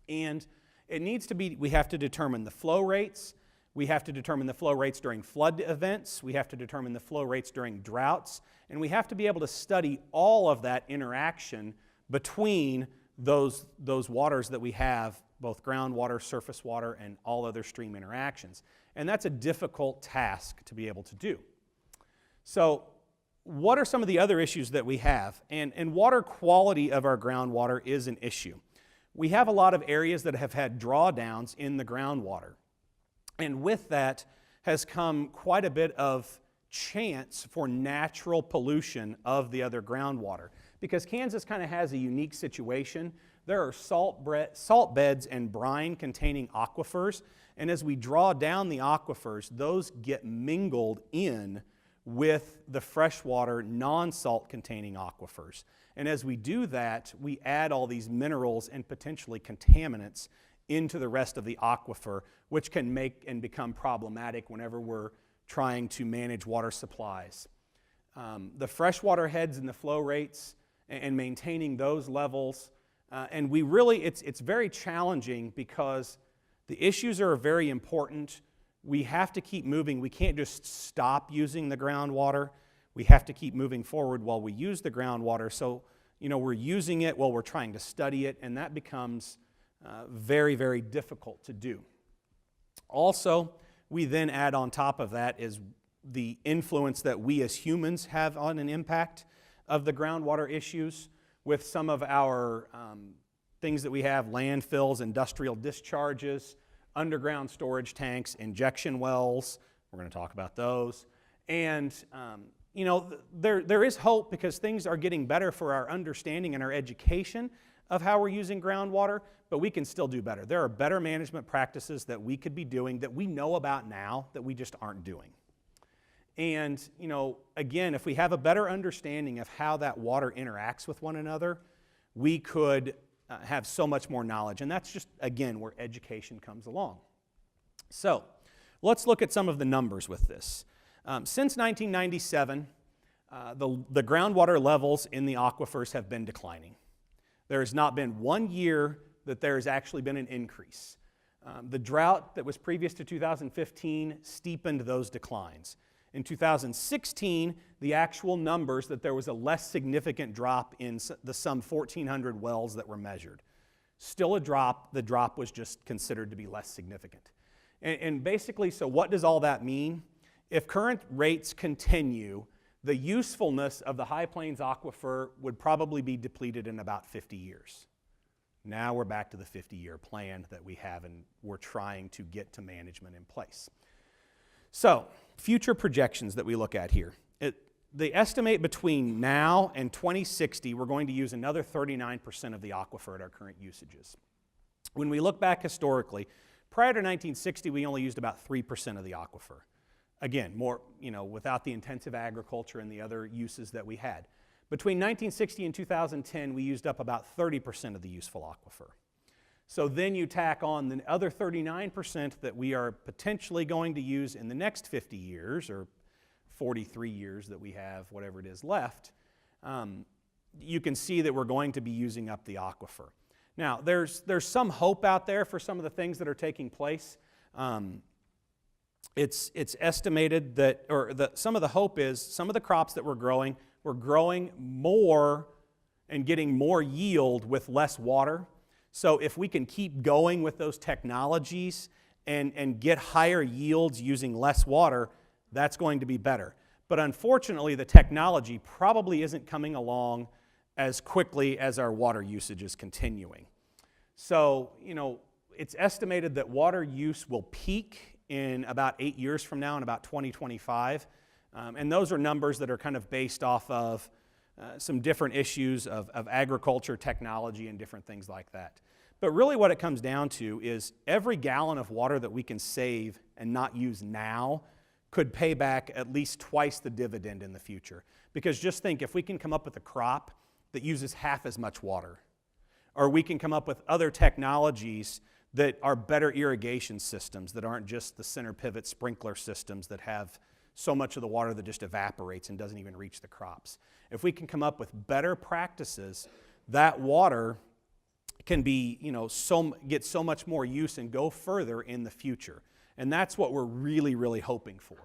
And it needs to be, we have to determine the flow rates, we have to determine the flow rates during flood events, we have to determine the flow rates during droughts, and we have to be able to study all of that interaction between those waters that we have, both groundwater, surface water, and all other stream interactions. And that's a difficult task to be able to do. So what are some of the other issues that we have? And water quality of our groundwater is an issue. We have a lot of areas that have had drawdowns in the groundwater. And with that has come quite a bit of chance for natural pollution of the other groundwater. Because Kansas kind of has a unique situation. There are salt beds and brine-containing aquifers, and as we draw down the aquifers, those get mingled in with the freshwater, non-salt-containing aquifers. And as we do that, we add all these minerals and potentially contaminants into the rest of the aquifer, which can make and become problematic whenever we're trying to manage water supplies. The freshwater heads and the flow rates and maintaining those levels, and we really, it's very challenging because the issues are very important. We have to keep moving. We can't just stop using the groundwater. We have to keep moving forward while we use the groundwater. So, we're using it while we're trying to study it, and that becomes very, very difficult to do. Also, we then add on top of that is the influence that we as humans have on an impact of the groundwater issues with some of our things that we have, landfills, industrial discharges, underground storage tanks, injection wells. We're going to talk about those. And, there is hope because things are getting better for our understanding and our education of how we're using groundwater, but we can still do better. There are better management practices that we could be doing that we know about now that we just aren't doing. And, again, if we have a better understanding of how that water interacts with one another, we could have so much more knowledge. And that's just, again, where education comes along. So let's look at some of the numbers with this. Since 1997, the groundwater levels in the aquifers have been declining. There has not been one year that there has actually been an increase. The drought that was previous to 2015 steepened those declines. In 2016, the actual numbers that there was a less significant drop in the some 1,400 wells that were measured. still a drop. The drop was just considered to be less significant. And basically, so what does all that mean? If current rates continue, the usefulness of the High Plains Aquifer would probably be depleted in about 50 years. Now we're back to the 50-year plan that we have, and we're trying to get to management in place. So, future projections that we look at here. They estimate between now and 2060, we're going to use another 39% of the aquifer at our current usages. When we look back historically, prior to 1960, we only used about 3% of the aquifer. Again, more, without the intensive agriculture and the other uses that we had. Between 1960 and 2010, we used up about 30% of the useful aquifer. So then you tack on the other 39% that we are potentially going to use in the next 50 years, or 43 years that we have, whatever it is left, you can see that we're going to be using up the aquifer. Now, there's some hope out there for some of the things that are taking place. It's estimated that, some of the hope is, some of the crops that we're growing more and getting more yield with less water. So if we can keep going with those technologies and get higher yields using less water, that's going to be better. But unfortunately, the technology probably isn't coming along as quickly as our water usage is continuing. So, it's estimated that water use will peak in about 8 years from now, in about 2025. And those are numbers that are kind of based off of some different issues of agriculture, technology, and different things like that. But really what it comes down to is every gallon of water that we can save and not use now could pay back at least twice the dividend in the future. Because just think, if we can come up with a crop that uses half as much water, or we can come up with other technologies that are better irrigation systems that aren't just the center pivot sprinkler systems that have so much of the water that just evaporates and doesn't even reach the crops. If we can come up with better practices, that water can be, get so much more use and go further in the future. And that's what we're really, really hoping for.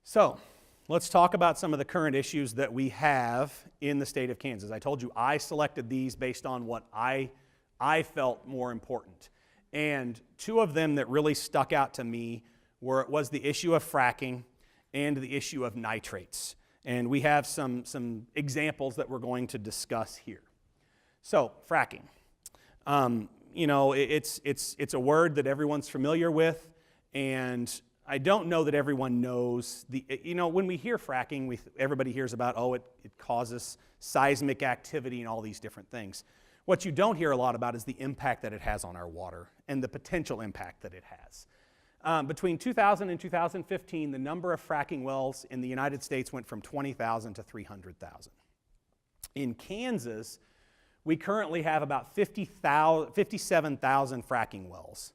So, let's talk about some of the current issues that we have in the state of Kansas. I told you I selected these based on what I felt more important. And two of them that really stuck out to me was the issue of fracking and the issue of nitrates. And we have some examples that we're going to discuss here. So, fracking. It's a word that everyone's familiar with, and I don't know that everyone knows. When we hear fracking, everybody hears about, it causes seismic activity and all these different things. What you don't hear a lot about is the impact that it has on our water and the potential impact that it has. Between 2000 and 2015, the number of fracking wells in the United States went from 20,000 to 300,000. In Kansas, we currently have about 57,000 fracking wells.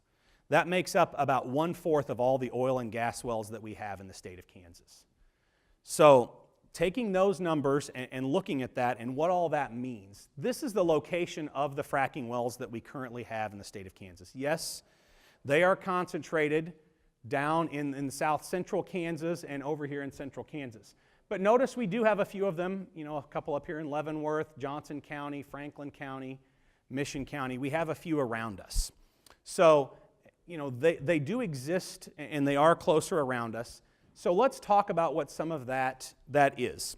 That makes up about 1/4 of all the oil and gas wells that we have in the state of Kansas. So, taking those numbers and looking at that and what all that means, this is the location of the fracking wells that we currently have in the state of Kansas. Yes, they are concentrated down in south central Kansas and over here in central Kansas. But notice we do have a few of them, a couple up here in Leavenworth, Johnson County, Franklin County, Mission County. We have a few around us. So, they do exist and they are closer around us. So let's talk about what some of that is.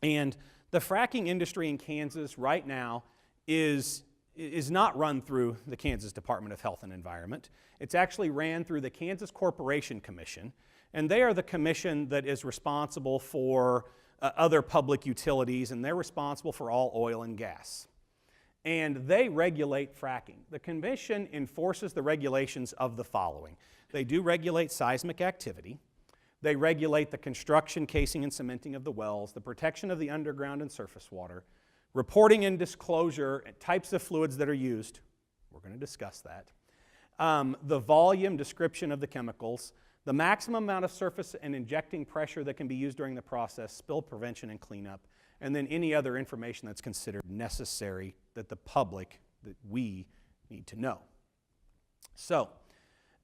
And the fracking industry in Kansas right now is not run through the Kansas Department of Health and Environment. It's actually ran through the Kansas Corporation Commission, and they are the commission that is responsible for other public utilities, and they're responsible for all oil and gas. And they regulate fracking. The commission enforces the regulations of the following. They do regulate seismic activity. They regulate the construction, casing, and cementing of the wells, the protection of the underground and surface water, reporting and disclosure, types of fluids that are used. We're going to discuss that. The volume description of the chemicals, the maximum amount of surface and injecting pressure that can be used during the process, spill prevention and cleanup, and then any other information that's considered necessary that the public, that we need to know. So,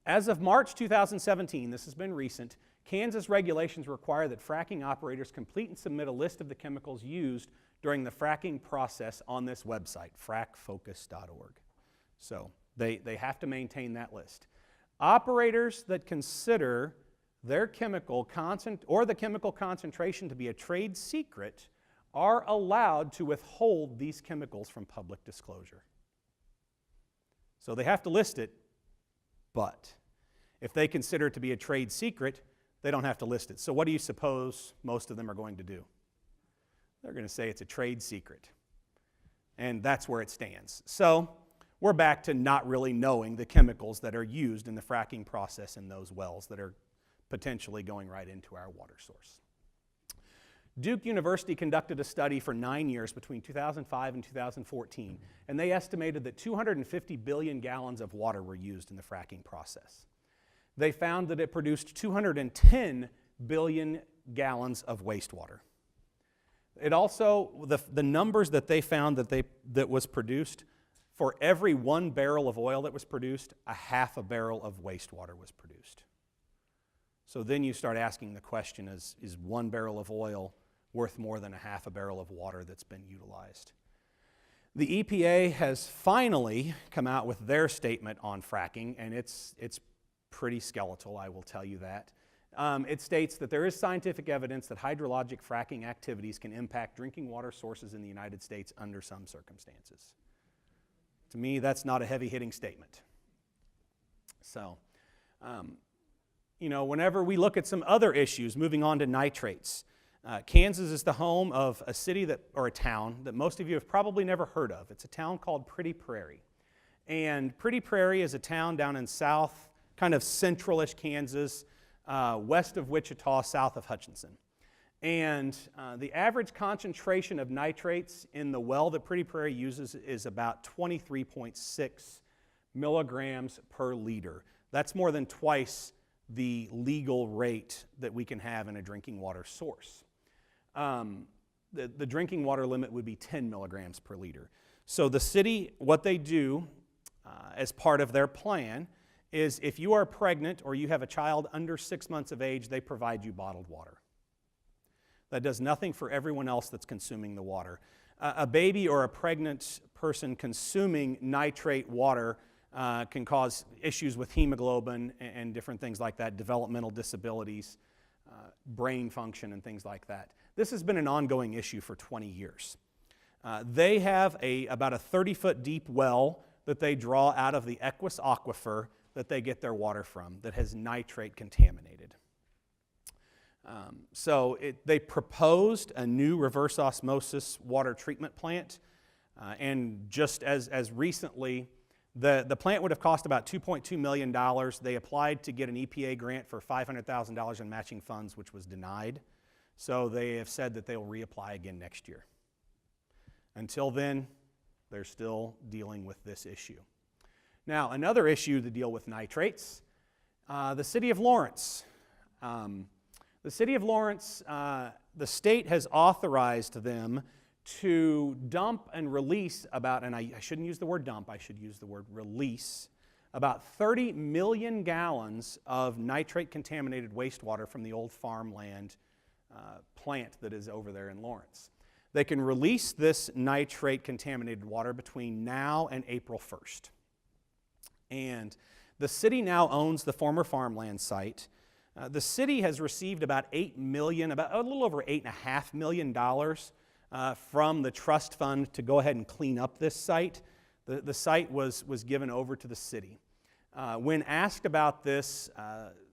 as of March 2017, this has been recent, Kansas regulations require that fracking operators complete and submit a list of the chemicals used during the fracking process on this website, frackfocus.org. So they have to maintain that list. Operators that consider their chemical or the chemical concentration to be a trade secret are allowed to withhold these chemicals from public disclosure. So they have to list it, but if they consider it to be a trade secret, they don't have to list it. So what do you suppose most of them are going to do? They're going to say it's a trade secret. And that's where it stands. So we're back to not really knowing the chemicals that are used in the fracking process in those wells that are potentially going right into our water source. Duke University conducted a study for 9 years between 2005 and 2014, and they estimated that 250 billion gallons of water were used in the fracking process. They found that it produced 210 billion gallons of wastewater. It also, the numbers that they found that was produced, for every 1 barrel of oil that was produced, a half a barrel of wastewater was produced. So then you start asking the question, is 1 barrel of oil worth more than a half a barrel of water that's been utilized? The EPA has finally come out with their statement on fracking, and it's pretty skeletal, I will tell you that. It states that there is scientific evidence that hydrologic fracking activities can impact drinking water sources in the United States under some circumstances. To me, that's not a heavy-hitting statement. So, whenever we look at some other issues, moving on to nitrates, Kansas is the home of a city or a town that most of you have probably never heard of. It's a town called Pretty Prairie. And Pretty Prairie is a town down in south, kind of central-ish Kansas, west of Wichita, south of Hutchinson. And the average concentration of nitrates in the well that Pretty Prairie uses is about 23.6 milligrams per liter. That's more than twice the legal rate that we can have in a drinking water source. The drinking water limit would be 10 milligrams per liter. So the city, what they do as part of their plan is if you are pregnant or you have a child under 6 months of age, they provide you bottled water. That does nothing for everyone else that's consuming the water. A baby or a pregnant person consuming nitrate water can cause issues with hemoglobin and different things like that, developmental disabilities, brain function, and things like that. This has been an ongoing issue for 20 years. They have about a 30-foot deep well that they draw out of the Equus aquifer that they get their water from that has nitrate contaminated. They proposed a new reverse osmosis water treatment plant, and just as recently, the plant would have cost about $2.2 million. They applied to get an EPA grant for $500,000 in matching funds, which was denied. So they have said that they'll reapply again next year. Until then, they're still dealing with this issue. Now, another issue to deal with nitrates, the city of Lawrence. The city of Lawrence, the state has authorized them to dump and release about, and I shouldn't use the word dump, I should use the word release, about 30 million gallons of nitrate-contaminated wastewater from the old farmland plant that is over there in Lawrence. They can release this nitrate-contaminated water between now and April 1st. And the city now owns the former farmland site. The city has received about a little over $8.5 million from the trust fund to go ahead and clean up this site. The site was given over to the city. When asked about this,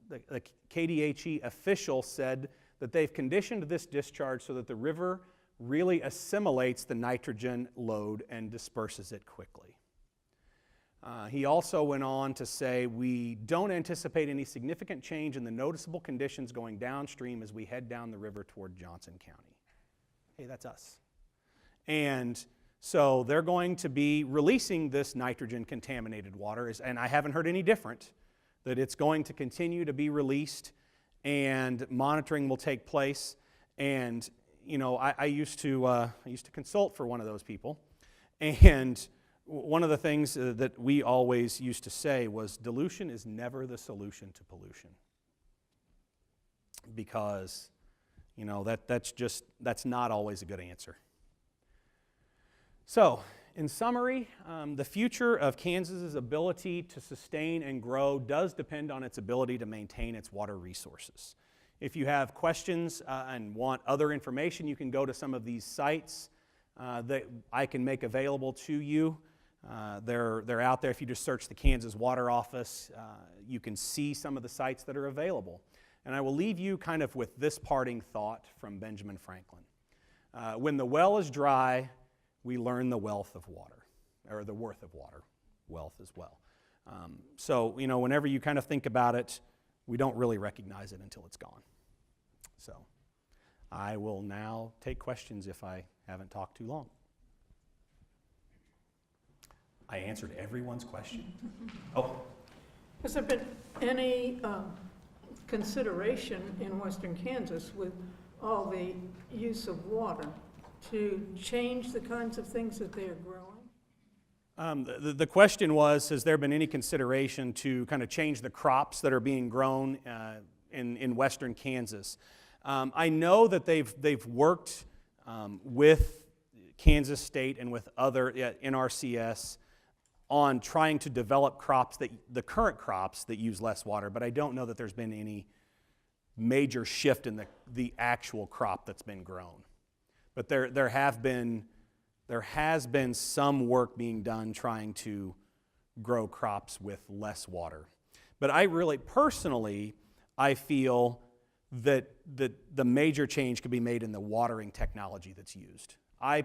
the KDHE official said that they've conditioned this discharge so that the river really assimilates the nitrogen load and disperses it quickly. He also went on to say, we don't anticipate any significant change in the noticeable conditions going downstream as we head down the river toward Johnson County. Hey, that's us. And so they're going to be releasing this nitrogen-contaminated water, and I haven't heard any different, that it's going to continue to be released and monitoring will take place. And, I used to consult for one of those people, and one of the things that we always used to say was dilution is never the solution to pollution, because that's not always a good answer. So, in summary, the future of Kansas's ability to sustain and grow does depend on its ability to maintain its water resources. If you have questions and want other information, you can go to some of these sites that I can make available to you. They're out there. If you just search the Kansas Water Office, you can see some of the sites that are available. And I will leave you kind of with this parting thought from Benjamin Franklin. When the well is dry, we learn the wealth of water, or the worth of water, wealth as well. So, you know, whenever you kind of think about it, we don't really recognize it until it's gone. So, I will now take questions if I haven't talked too long. I answered everyone's question. Oh. Has there been any consideration in western Kansas with all the use of water to change the kinds of things that they are growing? The question was, has there been any consideration to kind of change the crops that are being grown in western Kansas? I know that they've worked with Kansas State and with other NRCS on trying to develop crops, the current crops that use less water, but I don't know that there's been any major shift in the actual crop that's been grown. But there has been some work being done trying to grow crops with less water. But I really, personally, I feel that the major change could be made in the watering technology that's used. I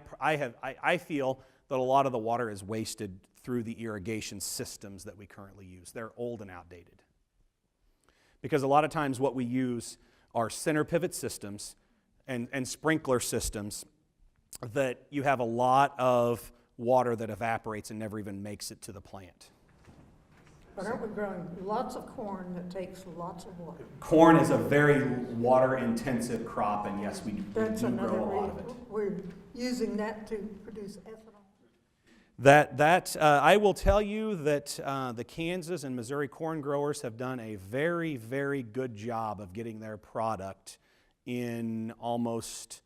feel that a lot of the water is wasted through the irrigation systems that we currently use. They're old and outdated. Because a lot of times what we use are center pivot systems and sprinkler systems that you have a lot of water that evaporates and never even makes it to the plant. But aren't we growing lots of corn that takes lots of water? Corn is a very water-intensive crop, and yes, we do grow a lot of it. We're using that to produce ethanol. I will tell you that the Kansas and Missouri corn growers have done a very, very good job of getting their product in almost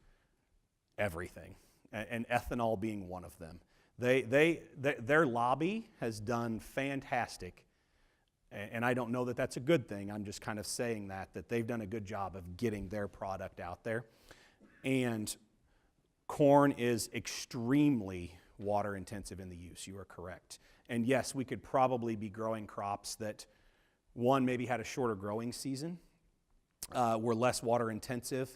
everything, and ethanol being one of them. Their lobby has done fantastic, and I don't know that that's a good thing. I'm just kind of saying that they've done a good job of getting their product out there. And corn is extremely water intensive in the use. You are correct. And yes, we could probably be growing crops that, one, maybe had a shorter growing season, were less water intensive,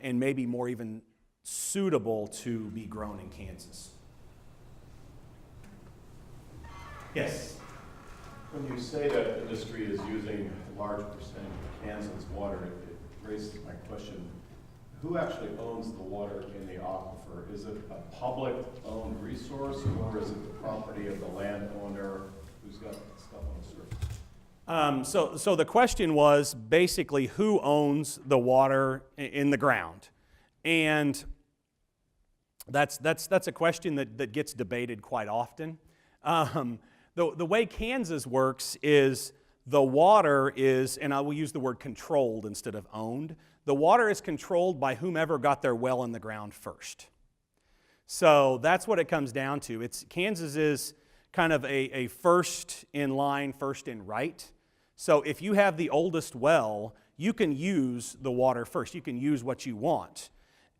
and maybe more even suitable to be grown in Kansas. Yes? When you say that industry is using a large percentage of Kansas water, it raises my question, who actually owns the water in the aquifer? Is it a public-owned resource, or is it the property of the landowner who's got stuff on the surface? So the question was basically who owns the water in the ground, and that's a question that gets debated quite often. The way Kansas works is the water is, and I will use the word controlled instead of owned. The water is controlled by whomever got their well in the ground first. So that's what it comes down to. Kansas is kind of a first in line, first in right. So if you have the oldest well, you can use the water first. You can use what you want.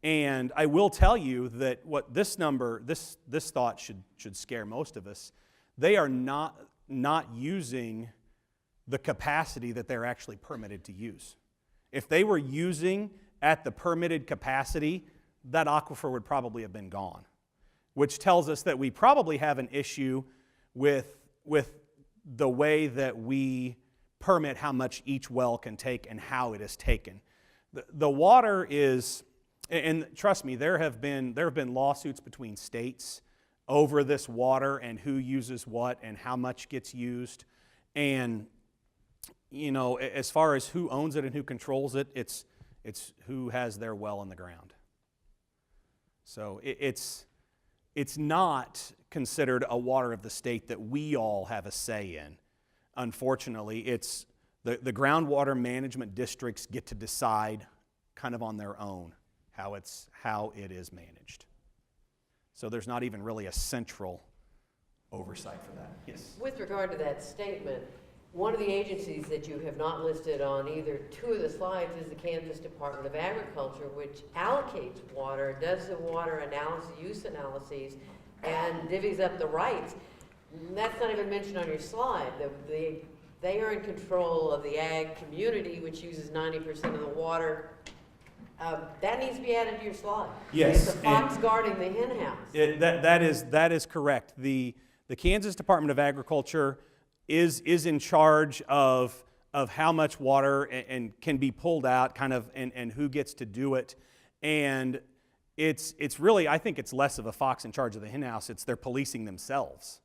And I will tell you that what this thought should scare most of us. They are not using the capacity that they're actually permitted to use. If they were using at the permitted capacity, that aquifer would probably have been gone, which tells us that we probably have an issue with the way that we permit how much each well can take and how it is taken. The water is, and trust me, there have been lawsuits between states over this water and who uses what and how much gets used. And, you know, as far as who owns it and who controls it, it's who has their well in the ground. So it's not considered a water of the state that we all have a say in. Unfortunately, it's the groundwater management districts get to decide kind of on their own how it is managed. So there's not even really a central oversight for that. Yes? With regard to that statement, one of the agencies that you have not listed on either two of the slides is the Kansas Department of Agriculture, which allocates water, does the water analysis, use analyses, and divvies up the rights. That's not even mentioned on your slide. They are in control of the ag community, which uses 90% of the water. That needs to be added to your slide. Yes. It's the fox guarding the hen house. That is correct. The Kansas Department of Agriculture is in charge of how much water and can be pulled out, kind of, and who gets to do it. And it's really, I think it's less of a fox in charge of the hen house. It's they're policing themselves.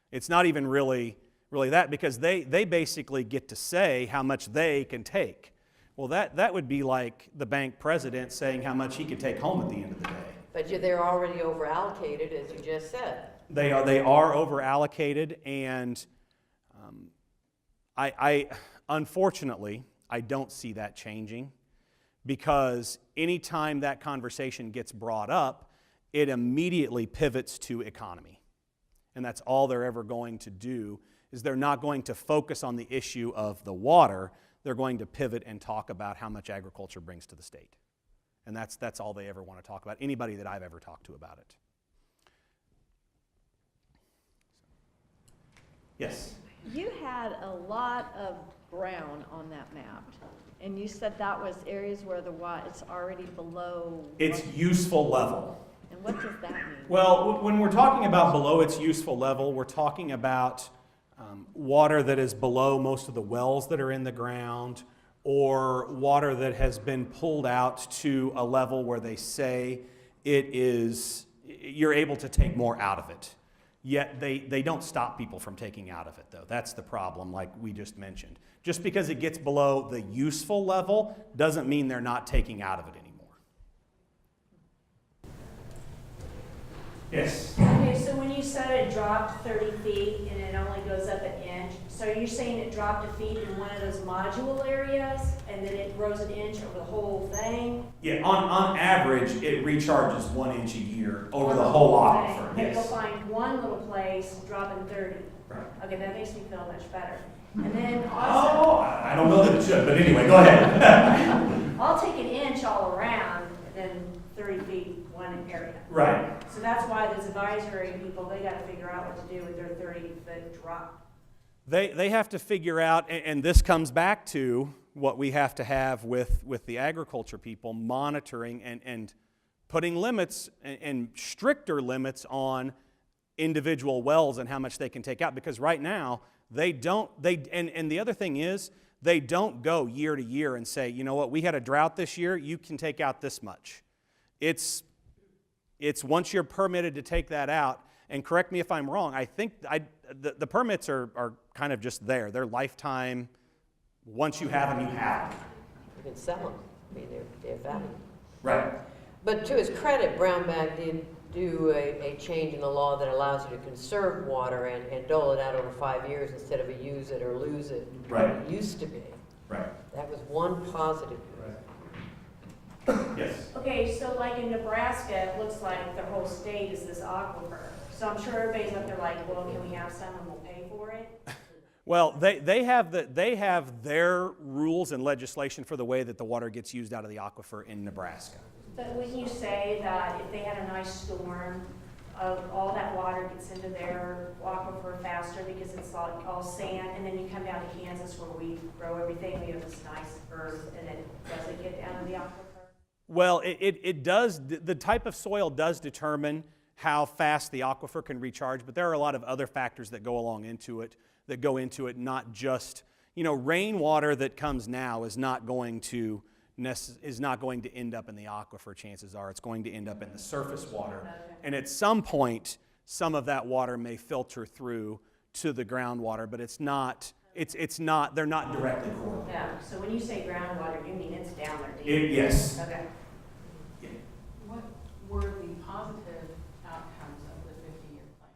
It's not even really that, because they basically get to say how much they can take. Well, that would be like the bank president saying how much he could take home at the end of the day. But they're already over allocated, as you just said. They are over allocated, and I unfortunately I don't see that changing, because anytime that conversation gets brought up, it immediately pivots to economy, and that's all they're ever going to do. Is they're not going to focus on the issue of the water. They're going to pivot and talk about how much agriculture brings to the state. And that's all they ever want to talk about, anybody that I've ever talked to about it. Yes? You had a lot of ground on that map, and you said that was areas where the water, it's already below. It's useful level. And what does that mean? Well, when we're talking about below its useful level, we're talking about water that is below most of the wells that are in the ground, or water that has been pulled out to a level where they say you're able to take more out of it. Yet they don't stop people from taking out of it, though. That's the problem, like we just mentioned. Just because it gets below the useful level doesn't mean they're not taking out of it anymore. Yes? Okay, so when you said it dropped 30 feet and it only goes up an inch, so you're saying it dropped a feet in one of those module areas and then it rose an inch over the whole thing? Yeah, on average, it recharges 1 inch a year over the whole aquifer. But you'll Yes. find one little place dropping 30. Right. Okay, that makes me feel much better. And then Oh, also, I don't know that it should, but anyway, go ahead. I'll take an inch all around and then 30 feet one area. Right. So that's why those advisory people, they got to figure out what to do with their 30-foot drop. They have to figure out, and this comes back to what we have to have with the agriculture people, monitoring and putting limits and stricter limits on individual wells and how much they can take out. Because right now, and the other thing is, they don't go year to year and say, you know what, we had a drought this year, you can take out this much. It's once you're permitted to take that out, and correct me if I'm wrong, I think the permits are kind of just there. They're lifetime. Once you have them, you have them. You can sell them. I mean, they're valuable. Right. But to his credit, Brownback did do a change in the law that allows you to conserve water and dole it out over 5 years instead of a use it or lose it. Right. It used to be. Right. That was one positive. Yes. Okay, so like in Nebraska, it looks like their whole state is this aquifer. So I'm sure everybody's up there like, well, can we have some and we'll pay for it? Well, they have their rules and legislation for the way that the water gets used out of the aquifer in Nebraska. But wouldn't you say that if they had a nice storm, all that water gets into their aquifer faster because it's like all sand, and then you come down to Kansas where we grow everything, we have this nice earth, and it doesn't get down to the aquifer? Well, it does. The type of soil does determine how fast the aquifer can recharge, but there are a lot of other factors that go into it, not just, rainwater that comes now is not going to end up in the aquifer, chances are. It's going to end up in the surface water. Okay. And at some point, some of that water may filter through to the groundwater, but it's not, they're not directly correlated. Yeah, so when you say groundwater, you mean it's down there deep? Yes. Okay. What were the positive outcomes of the 50-year plan?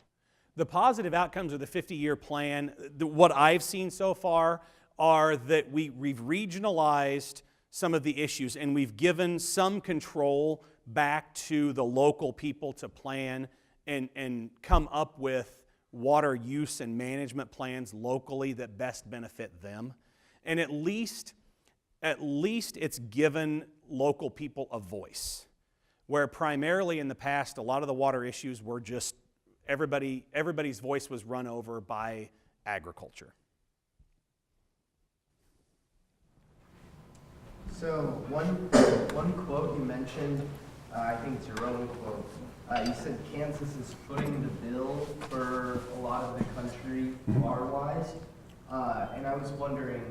The positive outcomes of the 50-year plan, what I've seen so far, are that we've regionalized some of the issues, and we've given some control back to the local people to plan and come up with water use and management plans locally that best benefit them. And at least it's given local people a voice, where primarily in the past, a lot of the water issues were just everybody's voice was run over by agriculture. So one quote you mentioned, I think it's your own quote. You said Kansas is footing the bill for a lot of the country water-wise, and I was wondering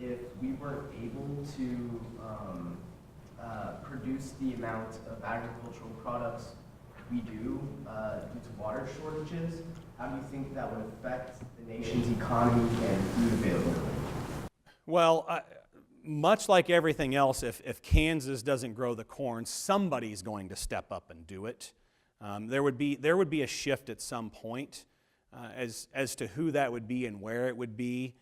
if we weren't able to produce the amount of agricultural products we do due to water shortages, how do you think that would affect the nation's economy and food availability? Well, much like everything else, if Kansas doesn't grow the corn, somebody's going to step up and do it. There would be a shift at some point as to who that would be and where it would be.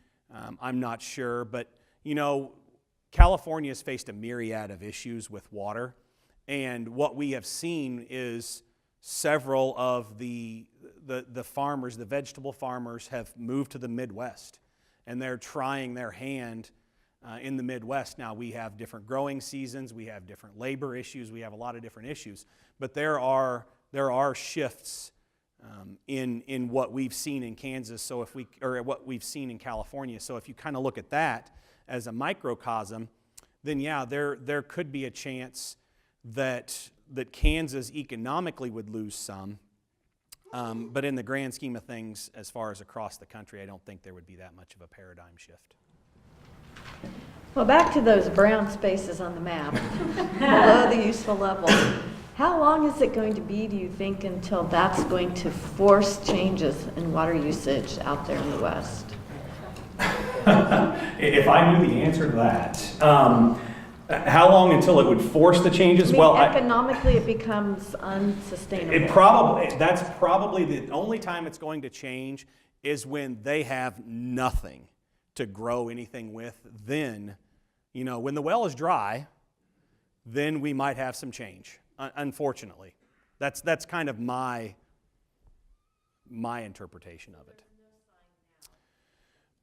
I'm not sure, but you know, California has faced a myriad of issues with water, and what we have seen is several of the farmers, the vegetable farmers, have moved to the Midwest, and they're trying their hand in the Midwest. Now, we have different growing seasons, we have different labor issues, we have a lot of different issues, but there are shifts in what we've seen in Kansas, or what we've seen in California. So if you kind of look at that as a microcosm, then yeah, there could be a chance that Kansas economically would lose some, but in the grand scheme of things, as far as across the country, I don't think there would be that much of a paradigm shift. Well, back to those brown spaces on the map, below the useful level. How long is it going to be, do you think, until that's going to force changes in water usage out there in the West? If I knew the answer to that, how long until it would force the changes? I mean, economically, it becomes unsustainable. That's probably the only time it's going to change is when they have nothing to grow anything with. Then, you know, when the well is dry, then we might have some change. Unfortunately, that's kind of my interpretation of it.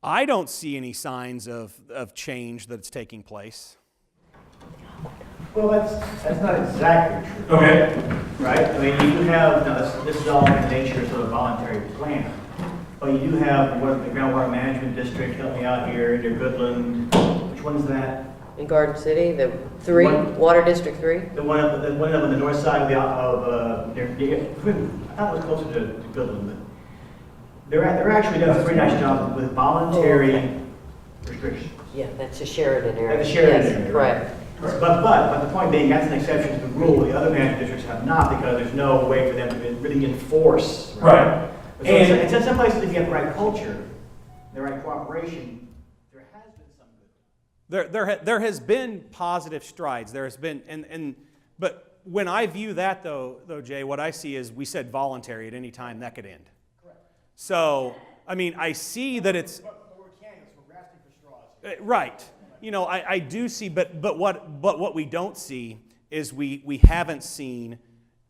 I don't see any signs of change that's taking place. Well, that's not exactly true. Okay. Right? I mean, you do have, now this is all in nature, sort of voluntary plan. But you do have the Groundwater Management District, help me out here, near Goodland. Which one is that? In Garden City, the three, Water District 3? The one up on the north side near, I thought it was closer to Goodland, but they're actually doing a pretty nice job with voluntary restrictions. Yeah, that's the Sheridan area. That's the Sheridan Yes, area, correct. But the point being, that's an exception to the rule. The other management districts have not, because there's no way for them to really enforce. Right. So and in some places, if you have the right culture, the right cooperation, there has been some good. There has been positive strides. There has been, but when I view that though, Jay, what I see is we said voluntary at any time that could end. Correct. So, I mean, I see that it's. But we're Kansas, we're grasping for straws. Right. You know, I do see, but what we don't see is we haven't seen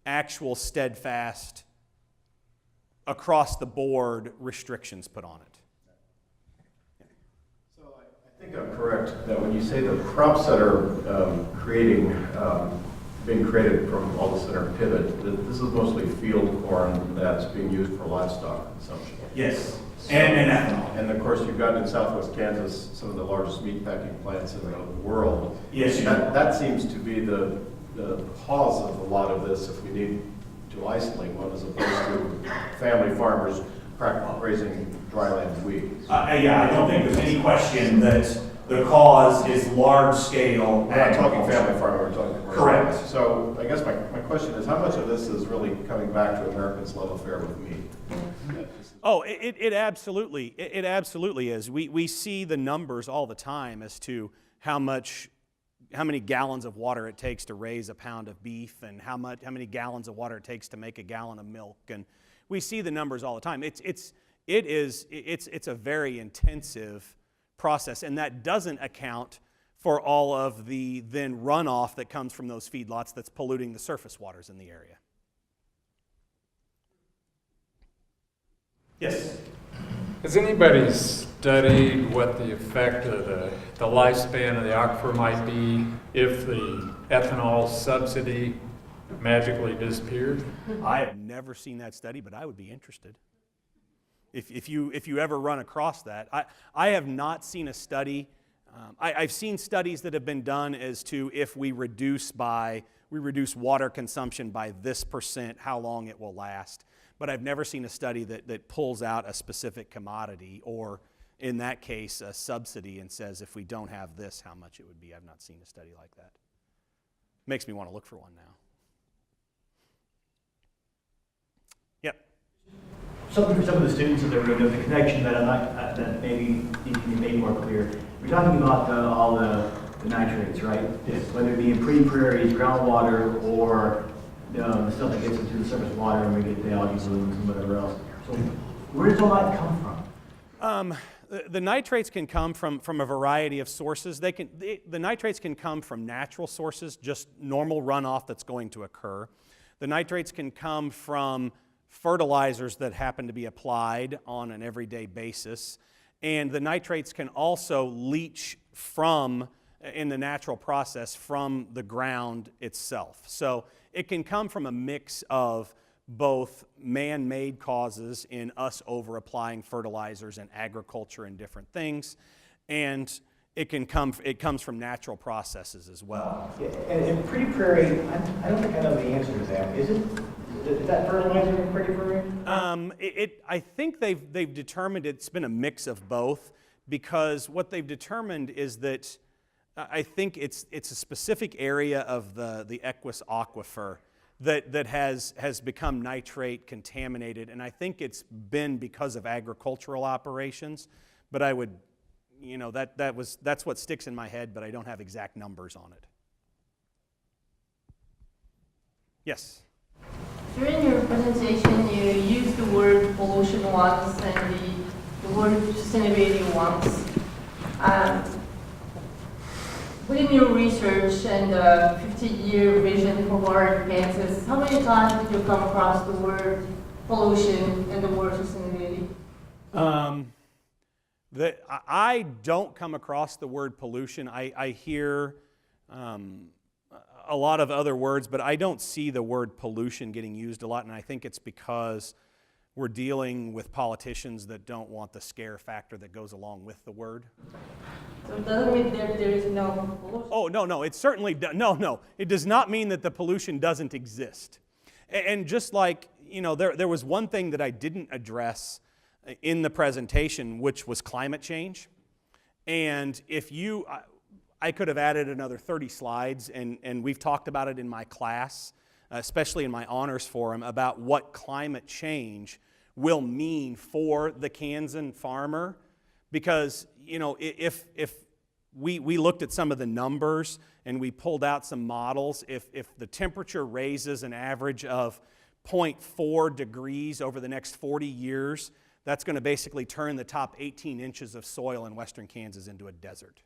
actual steadfast across the board restrictions put on it. So I think I'm correct that when you say the crops that are being created from all the center pivot, this is mostly field corn that's being used for livestock consumption. Yes. So, and of course, you've got in southwest Kansas some of the largest meat packing plants in the world. Yes. That seems to be the cause of a lot of this, if we need to isolate one, as opposed to family farmers raising dryland wheat. Yeah, I don't think there's any question that the cause is large scale. We're not talking family farming, we're talking commercial. Correct. So I guess my question is, how much of this is really coming back to Americans' love affair with meat? Oh, it absolutely is. We see the numbers all the time as to how many gallons of water it takes to raise a pound of beef, and how many gallons of water it takes to make a gallon of milk, and we see the numbers all the time. It's a very intensive process, and that doesn't account for all of the then runoff that comes from those feedlots that's polluting the surface waters in the area. Yes. Has anybody studied what the effect of the lifespan of the aquifer might be if the ethanol subsidy magically disappeared? I have never seen that study, but I would be interested. If you ever run across that. I have not seen a study. I've seen studies that have been done as to if we reduce water consumption by this %, how long it will last. But I've never seen a study that pulls out a specific commodity or, in that case, a subsidy and says if we don't have this, how much it would be. I've not seen a study like that. Makes me want to look for one now. Yep. Something for some of the students in the room, there's a connection that that maybe needs to be made more clear. We're talking about all the nitrates, right? Whether it be in pretty prairies, groundwater, or the stuff that gets into the surface water and we get the algae blooms and whatever else. So where does all that come from? The nitrates can come from a variety of sources. The nitrates can come from natural sources, just normal runoff that's going to occur. The nitrates can come from fertilizers that happen to be applied on an everyday basis. And the nitrates can also leach in the natural process from the ground itself. So it can come from a mix of both man-made causes in us over-applying fertilizers and agriculture and different things, and it comes from natural processes as well. Yeah, and pretty prairie, I don't think I know the answer to that. Is that fertilizer in pretty prairie? I think they've determined it's been a mix of both, because what they've determined is that I think it's a specific area of the Equus aquifer that has become nitrate contaminated, and I think it's been because of agricultural operations. But I would, that's what sticks in my head, but I don't have exact numbers on it. Yes. During your presentation, you used the word pollution once and the word sustainability once. Within your research and the 50-year vision for water in Kansas, how many times did you come across the word pollution and the word sustainability? I don't come across the word pollution. I hear a lot of other words, but I don't see the word pollution getting used a lot, and I think it's because we're dealing with politicians that don't want the scare factor that goes along with the word. So it doesn't mean that there is no pollution? Oh, no, it certainly no. It does not mean that the pollution doesn't exist. And just like, there was one thing that I didn't address in the presentation, which was climate change. And I could have added another 30 slides, and we've talked about it in my class, especially in my honors forum, about what climate change will mean for the Kansan farmer. Because, if we looked at some of the numbers and we pulled out some models, if the temperature raises an average of 0.4 degrees over the next 40 years, that's going to basically turn the top 18 inches of soil in western Kansas into a desert.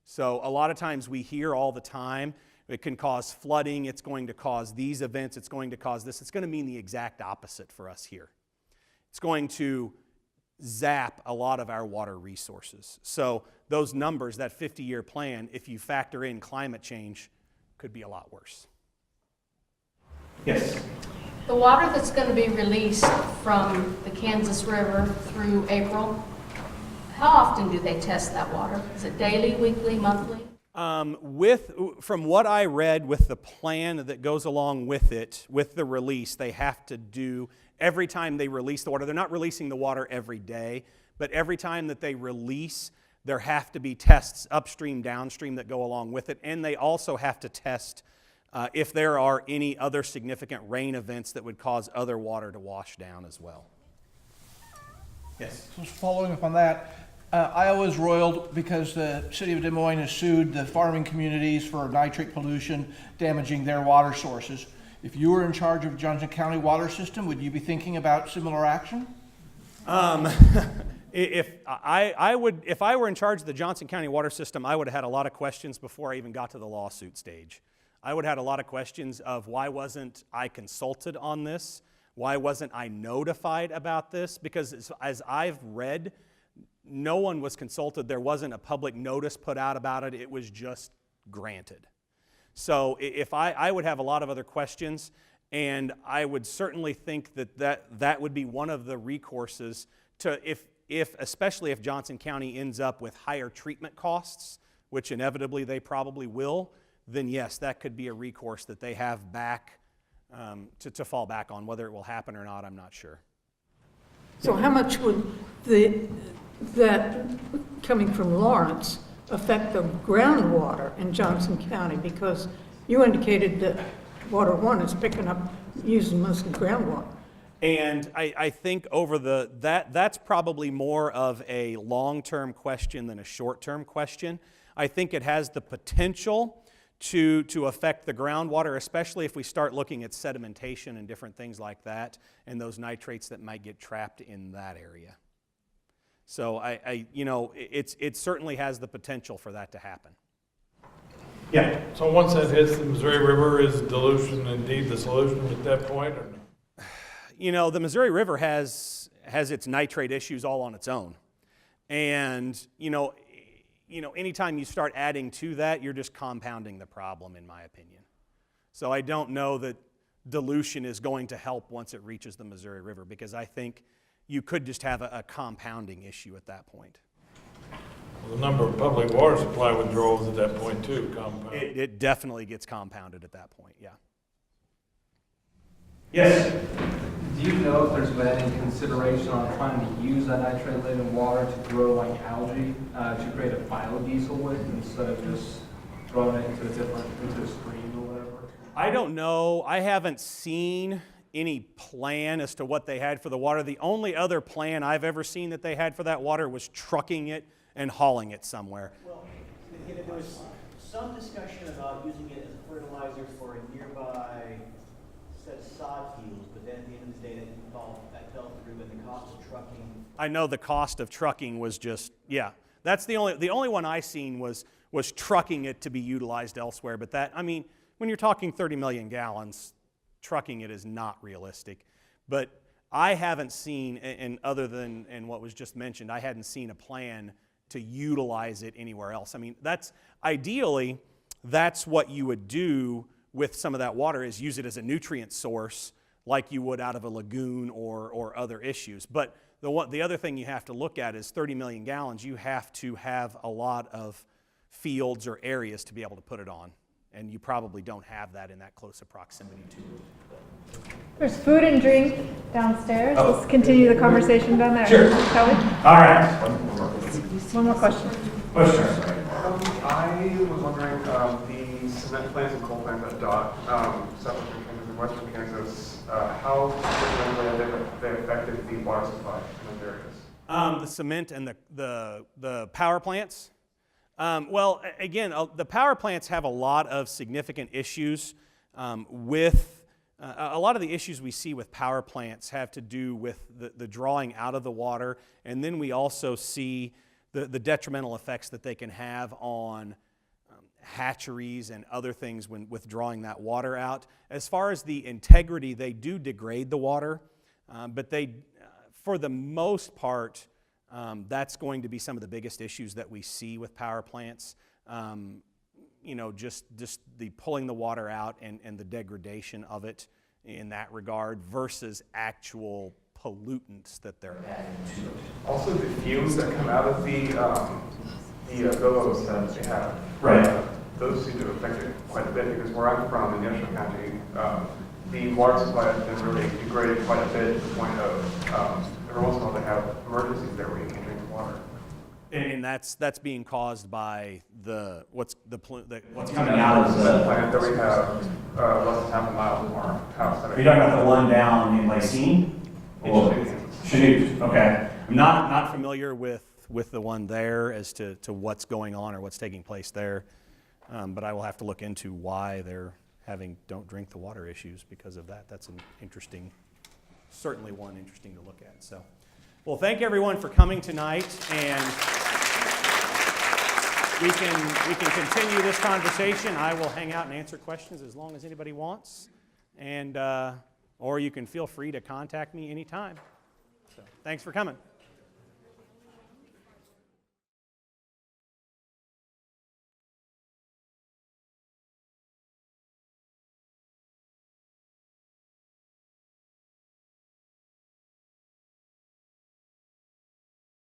So a lot of times we hear all the time, it can cause flooding, it's going to cause these events, it's going to cause this. It's going to mean the exact opposite for us here. It's going to zap a lot of our water resources. So those numbers, that 50-year plan, if you factor in climate change, could be a lot worse. Yes. The water that's going to be released from the Kansas River through April, how often do they test that water? Is it daily, weekly, monthly? From what I read, with the plan that goes along with it, with the release, they have to do, every time they release the water, they're not releasing the water every day, but every time that they release, there have to be tests upstream, downstream that go along with it, and they also have to test if there are any other significant rain events that would cause other water to wash down as well. Yes? So following up on that, Iowa is roiled because the city of Des Moines has sued the farming communities for nitrate pollution damaging their water sources. If you were in charge of Johnson County water system, would you be thinking about similar action? If I were in charge of the Johnson County water system, I would have had a lot of questions before I even got to the lawsuit stage. I would have had a lot of questions of why wasn't I consulted on this? Why wasn't I notified about this? Because as I've read, no one was consulted. There wasn't a public notice put out about it. It was just granted. So if I would have a lot of other questions, and I would certainly think that would be one of the recourses to, especially if Johnson County ends up with higher treatment costs, which inevitably they probably will, then yes, that could be a recourse that they have back to fall back on. Whether it will happen or not, I'm not sure. So how much would that coming from Lawrence affect the groundwater in Johnson County? Because you indicated that Water One is picking up, using mostly groundwater. And I think that's probably more of a long-term question than a short-term question. I think it has the potential to affect the groundwater, especially if we start looking at sedimentation and different things like that, and those nitrates that might get trapped in that area. So it certainly has the potential for that to happen. Yeah. So once that hits the Missouri River, is dilution indeed the solution at that point, or no? You know, the Missouri River has its nitrate issues all on its own. And, anytime you start adding to that, you're just compounding the problem, in my opinion. So I don't know that dilution is going to help once it reaches the Missouri River, because I think you could just have a compounding issue at that point. Well, the number of public water supply withdrawals at that point too, compound. It definitely gets compounded at that point, yeah. Yes? Do you know if there's been any consideration on trying to use that nitrate-laden water to grow like algae to create a biodiesel with, instead of just throwing it into a stream or whatever? I don't know. I haven't seen any plan as to what they had for the water. The only other plan I've ever seen that they had for that water was trucking it and hauling it somewhere. Well, there was some discussion about using it as a fertilizer for a nearby set of sod fields, but then at the end of the day, that fell through, and the cost of trucking. I know the cost of trucking was just, yeah. That's the only one I seen was trucking it to be utilized elsewhere. But that, I mean, when you're talking 30 million gallons, trucking it is not realistic. But I haven't seen, and other than what was just mentioned, I hadn't seen a plan to utilize it anywhere else. I mean, ideally, that's what you would do with some of that water, is use it as a nutrient source like you would out of a lagoon or other issues. But the other thing you have to look at is 30 million gallons, you have to have a lot of fields or areas to be able to put it on. And you probably don't have that in that close a proximity to it. There's food and drink downstairs. Let's continue the conversation down there. Sure. Shall we? All right. One more question. I was wondering, the cement plants and coal plants at DOT, several Kansas and western Kansas, how have they affected the water supply in those areas? The cement and the power plants? Well, again, the power plants have a lot of significant issues with, a lot of the issues we see with power plants have to do with the drawing out of the water, and then we also see the detrimental effects that they can have on hatcheries and other things when withdrawing that water out. As far as the integrity, they do degrade the water, but they, for the most part, that's going to be some of the biggest issues that we see with power plants. Just the pulling the water out and the degradation of it in that regard versus actual pollutants that they're adding to it. Also, the fumes that come out of the billows that they have. Right. Those seem to affect it quite a bit, because where I'm from in Yeshua County, the water supply has been really degraded quite a bit to the point of every once in a while they have emergencies there where you can't drink water. And that's being caused by what's coming out of the plant that we have less than half a mile from our house. Are you talking about the one down in Lacine? Chanute. Okay. I'm not familiar with the one there as to what's going on or what's taking place there, but I will have to look into why they're having don't drink the water issues because of that. That's certainly one interesting to look at. So, well, thank everyone for coming tonight, and we can continue this conversation. I will hang out and answer questions as long as anybody wants, and or you can feel free to contact me anytime. So, thanks for coming.